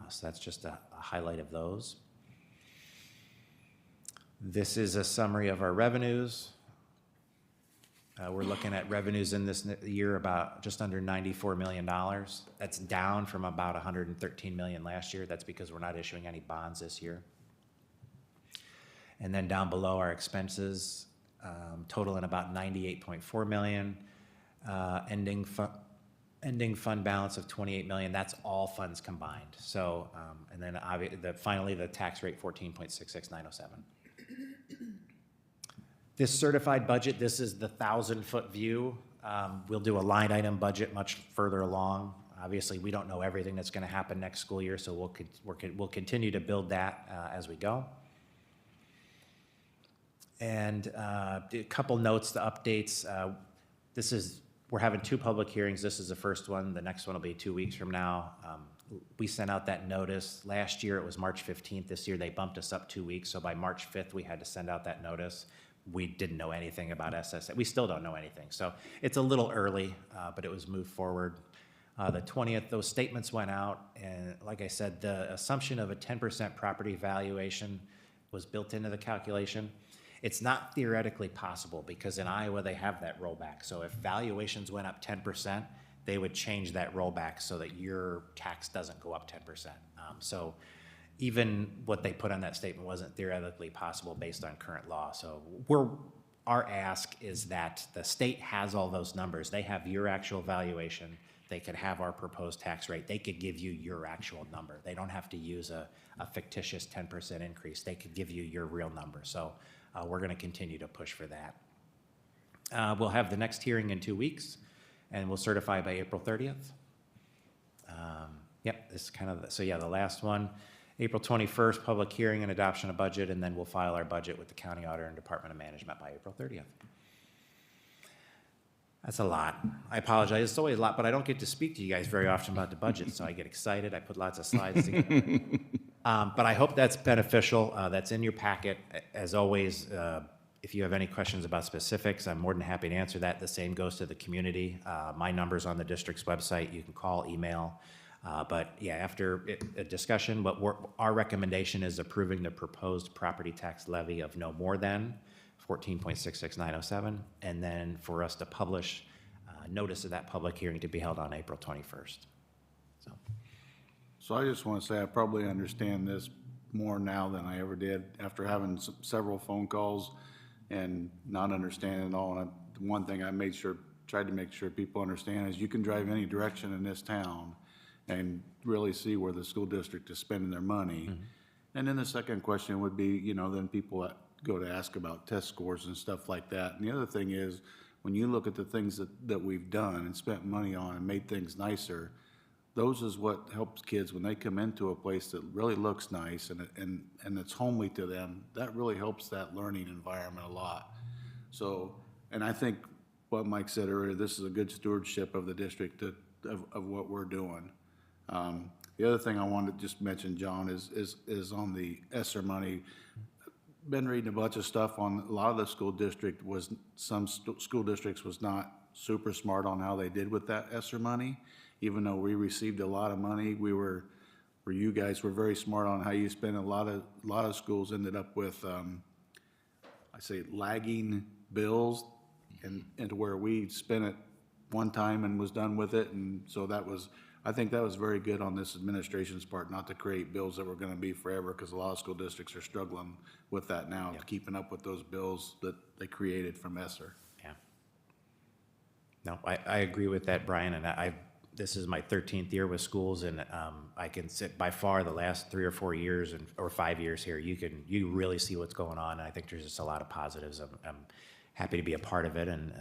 So that's just a highlight of those. This is a summary of our revenues. We're looking at revenues in this year about just under $94 million. That's down from about $113 million last year. That's because we're not issuing any bonds this year. And then down below, our expenses totaling about $98.4 million. Ending fund balance of $28 million. That's all funds combined. So, and then finally the tax rate 14.66907. This certified budget, this is the 1,000-foot view. We'll do a line item budget much further along. Obviously, we don't know everything that's going to happen next school year, so we'll continue to build that as we go. And a couple notes, the updates. We're having 2 public hearings. This is the first one. The next one will be 2 weeks from now. We sent out that notice. Last year, it was March 15th. This year, they bumped us up 2 weeks. So by March 5th, we had to send out that notice. We didn't know anything about SSA. We still don't know anything. So it's a little early, but it was moved forward. The 20th, those statements went out. And like I said, the assumption of a 10% property valuation was built into the calculation. It's not theoretically possible because in Iowa, they have that rollback. So if valuations went up 10%, they would change that rollback so that your tax doesn't go up 10%. So even what they put on that statement wasn't theoretically possible based on current law. So our ask is that the state has all those numbers. They have your actual valuation. they could have our proposed tax rate. They could give you your actual number. They don't have to use a fictitious 10% increase. They could give you your real number. So we're going to continue to push for that. We'll have the next hearing in 2 weeks, and we'll certify by April 30th. Yep, this is kind of, so yeah, the last one, April 21st, public hearing and adoption of budget, and then we'll file our budget with the county auditor and Department of Management by April 30th. That's a lot. I apologize. It's always a lot, but I don't get to speak to you guys very often about the budget, so I get excited. I put lots of slides together. But I hope that's beneficial. That's in your packet. As always, if you have any questions about specifics, I'm more than happy to answer that. The same goes to the community. My number's on the district's website. You can call, email. But yeah, after a discussion, our recommendation is approving the proposed property tax levy of no more than 14.66907, and then for us to publish notice of that public hearing to be held on April 21st. So I just want to say I probably understand this more now than I ever did after having several phone calls and not understanding it all. And one thing I tried to make sure people understand is you can drive any direction in this town and really see where the school district is spending their money. Mm-hmm. And then the second question would be, then people go to ask about test scores and stuff like that. And the other thing is, when you look at the things that we've done and spent money on and made things nicer, those is what helps kids when they come into a place that really looks nice and it's homely to them. That really helps that learning environment a lot. So, and I think what Mike said earlier, this is a good stewardship of the district of what we're doing. The other thing I wanted to just mention, John, is on the ESSER money. Been reading a bunch of stuff on a lot of the school district some school districts was not super smart on how they did with that ESSER money. Even though we received a lot of money, you guys were very smart on how you spend. A lot of schools ended up with, lagging bills, and to where we spent it one time and was done with it. And so I think that was very good on this administration's part, not to create bills that were going to be forever, because a lot of school districts are struggling with that now, keeping up with those bills that they created from ESSER. Yeah. No, I agree with that, Brian, and this is my 13th year with schools, and I can sit by far the last 3 or 4 years or 5 years here. You really see what's going on, and I think there's just a lot of positives. I'm happy to be a part of it, and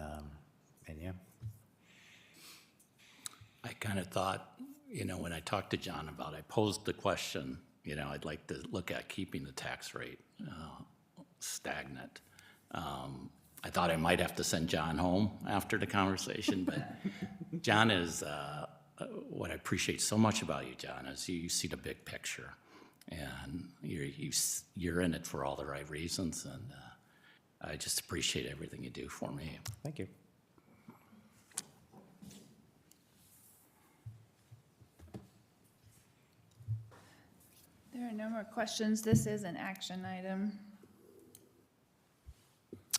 yeah. I kind of thought, when I talked to John about it, I posed the question, I'd like to look at keeping the tax rate stagnant. I thought I might have to send John home after the conversation, but John is, what I appreciate so much about you, John, is you see the big picture, and you're in it for all the right reasons, and I just appreciate everything you do for me. Thank you. There are no more questions. This is an action item.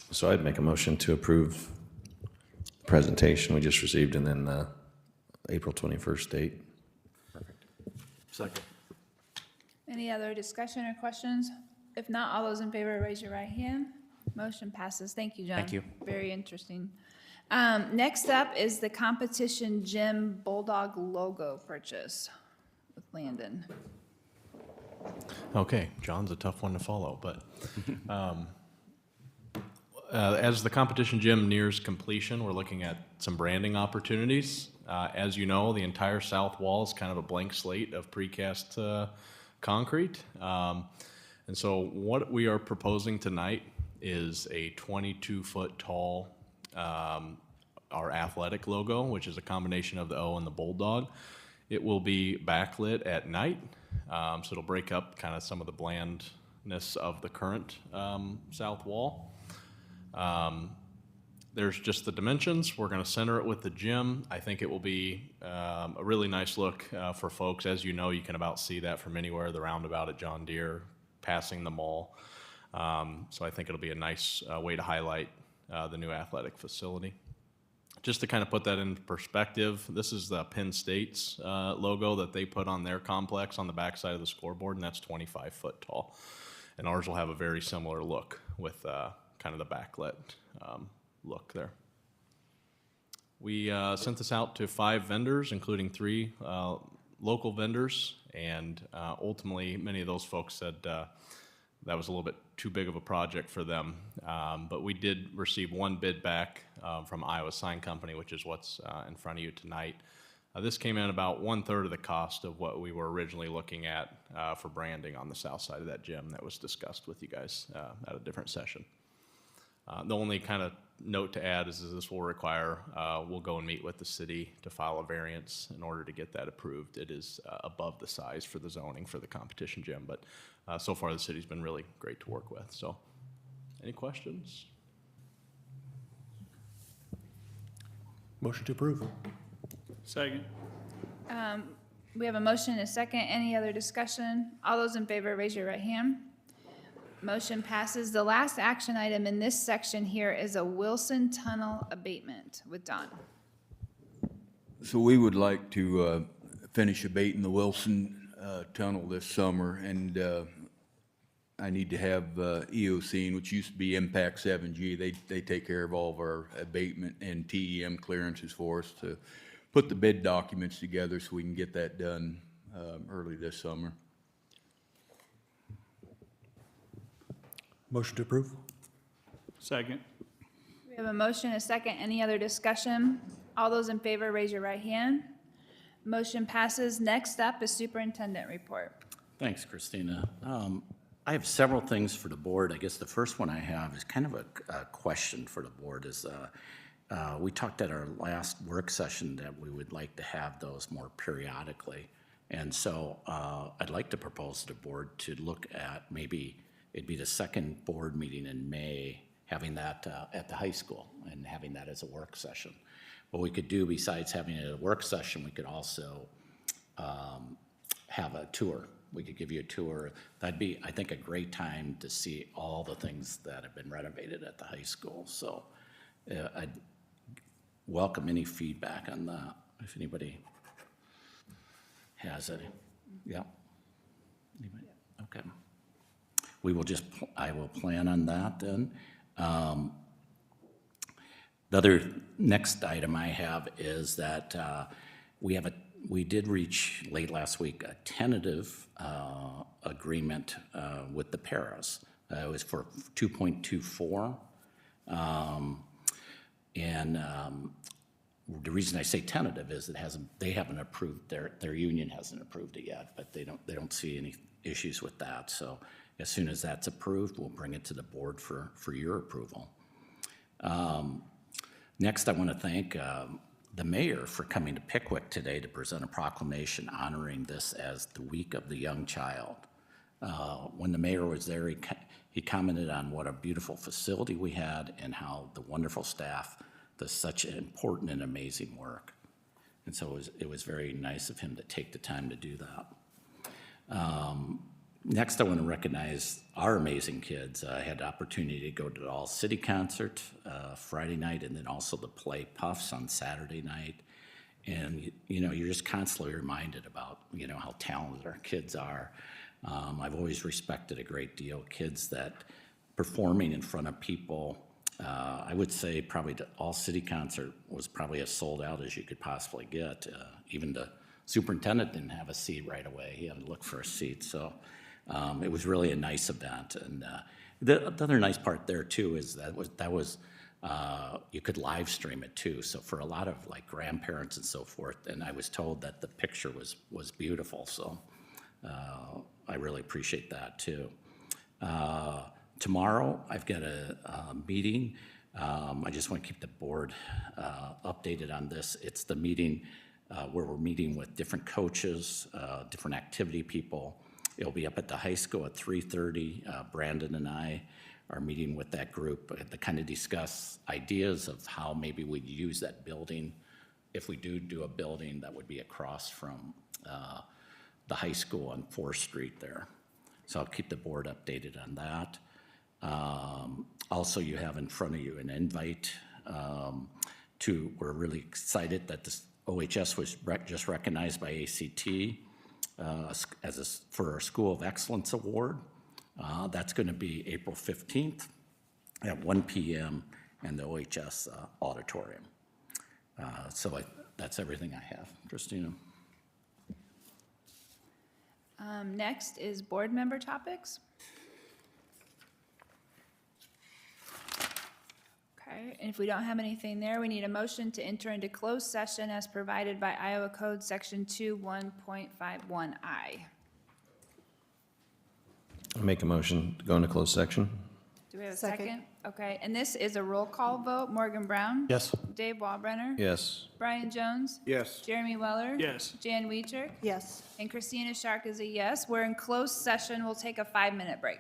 So I'd make a motion to approve the presentation we just received and then the April 21st date. Perfect. Second. Any other discussion or questions? If not, all those in favor, raise your right hand. Motion passes. Thank you, John. Thank you. Very interesting. Next up is the competition gym Bulldog logo purchase with Landon. Okay, John's a tough one to follow, but as the competition gym nears completion, we're looking at some branding opportunities. As you know, the entire south wall is kind of a blank slate of precast concrete. And so what we are proposing tonight is a 22-foot tall, our athletic logo, which is a combination of the O and the Bulldog. It will be backlit at night, so it'll break up kind of some of the blandness of the current south wall. There's just the dimensions. We're going to center it with the gym. I think it will be a really nice look for folks. As you know, you can about see that from anywhere, the roundabout at John Deere, passing the mall. So I think it'll be a nice way to highlight the new athletic facility. Just to kind of put that into perspective, this is the Penn State's logo that they put on their complex on the backside of the scoreboard, and that's 25 foot tall. And ours will have a very similar look with kind of the backlit look there. We sent this out to 5 vendors, including 3 local vendors, and ultimately, many of those folks said that was a little bit too big of a project for them. But we did receive 1 bid back from Iowa Sign Company, which is what's in front of you tonight. This came in about 1/3 of the cost of what we were originally looking at for branding on the south side of that gym that was discussed with you guys at a different session. The only kind of note to add is this will require, we'll go and meet with the city to file a variance in order to get that approved. It is above the size for the zoning for the competition gym, but so far the city's been really great to work with. So, any questions? Motion to approve. Second. We have a motion and a second. Any other discussion? All those in favor, raise your right hand. Motion passes. The last action item in this section here is a Wilson Tunnel abatement with Don. So we would like to finish abating the Wilson Tunnel this summer, and I need to have EOC, which used to be Impact 7G. They take care of all of our abatement and TEM clearances for us to put the bid documents together so we can get that done early this summer. Motion to approve. Second. We have a motion and a second. Any other discussion? All those in favor, raise your right hand. Motion passes. Next up is superintendent report. Thanks, Christina. I have several things for the board. I guess the first one I have is kind of a question for the board is, we talked at our last work session that we would like to have those more periodically. And so I'd like to propose to the board to look at maybe it'd be the second board meeting in May, having that at the high school and having that as a work session. What we could do besides having it a work session, we could also have a tour. We could give you a tour. That'd be, I think, a great time to see all the things that have been renovated at the high school. So I'd welcome any feedback on that, if anybody has any. Yeah? Anybody? Okay. We will just, I will plan on that then. The other next item I have is that we did reach late last week a tentative agreement with the paras. It was for 2.24. The reason I say tentative is they haven't approved, their union hasn't approved it yet, but they don't see any issues with that. So as soon as that's approved, we'll bring it to the board for your approval. Next, I want to thank the mayor for coming to Pickwick today to present a proclamation honoring this as the Week of the Young Child. When the mayor was there, he commented on what a beautiful facility we had and how the wonderful staff does such important and amazing work. And so it was very nice of him to take the time to do that. Next, I want to recognize our amazing kids. I had the opportunity to go to the all-city concert Friday night and then also the play Puffs on Saturday night. And, you're just constantly reminded about, how talented our kids are. I've always respected a great deal kids that performing in front of people. I would say probably the all-city concert was probably as sold out as you could possibly get. Even the superintendent didn't have a seat right away. He had to look for a seat. So it was really a nice event. And the other nice part there too is that was you could live stream it too. So for a lot of like grandparents and so forth, and I was told that the picture was beautiful. So I really appreciate that too. Tomorrow, I've got a meeting. I just want to keep the board updated on this. It's the meeting where we're meeting with different coaches, different activity people. It'll be up at the high school at 3:30. Brandon and I are meeting with that group to kind of discuss ideas of how maybe we'd use that building. If we do a building that would be across from the high school on 4th Street there. So I'll keep the board updated on that. Also, you have in front of you an invite we're really excited that this OHS was just recognized by ACT for our School of Excellence Award. That's going to be April 15th at 1 p.m. in the OHS auditorium. So that's everything I have. Christina? Next is board member topics. Okay, and if we don't have anything there, we need a motion to enter into closed session as provided by Iowa Code Section 21.51I. Make a motion to go into closed section. Do we have a second? Okay, and this is a roll call vote. Morgan Brown? Yes. Dave Walbrenner? Yes. Brian Jones? Yes. Jeremy Weller? Yes. Jan Weichert? Yes. And Christina Shark is a yes. We're in closed session. We'll take a 5-minute break.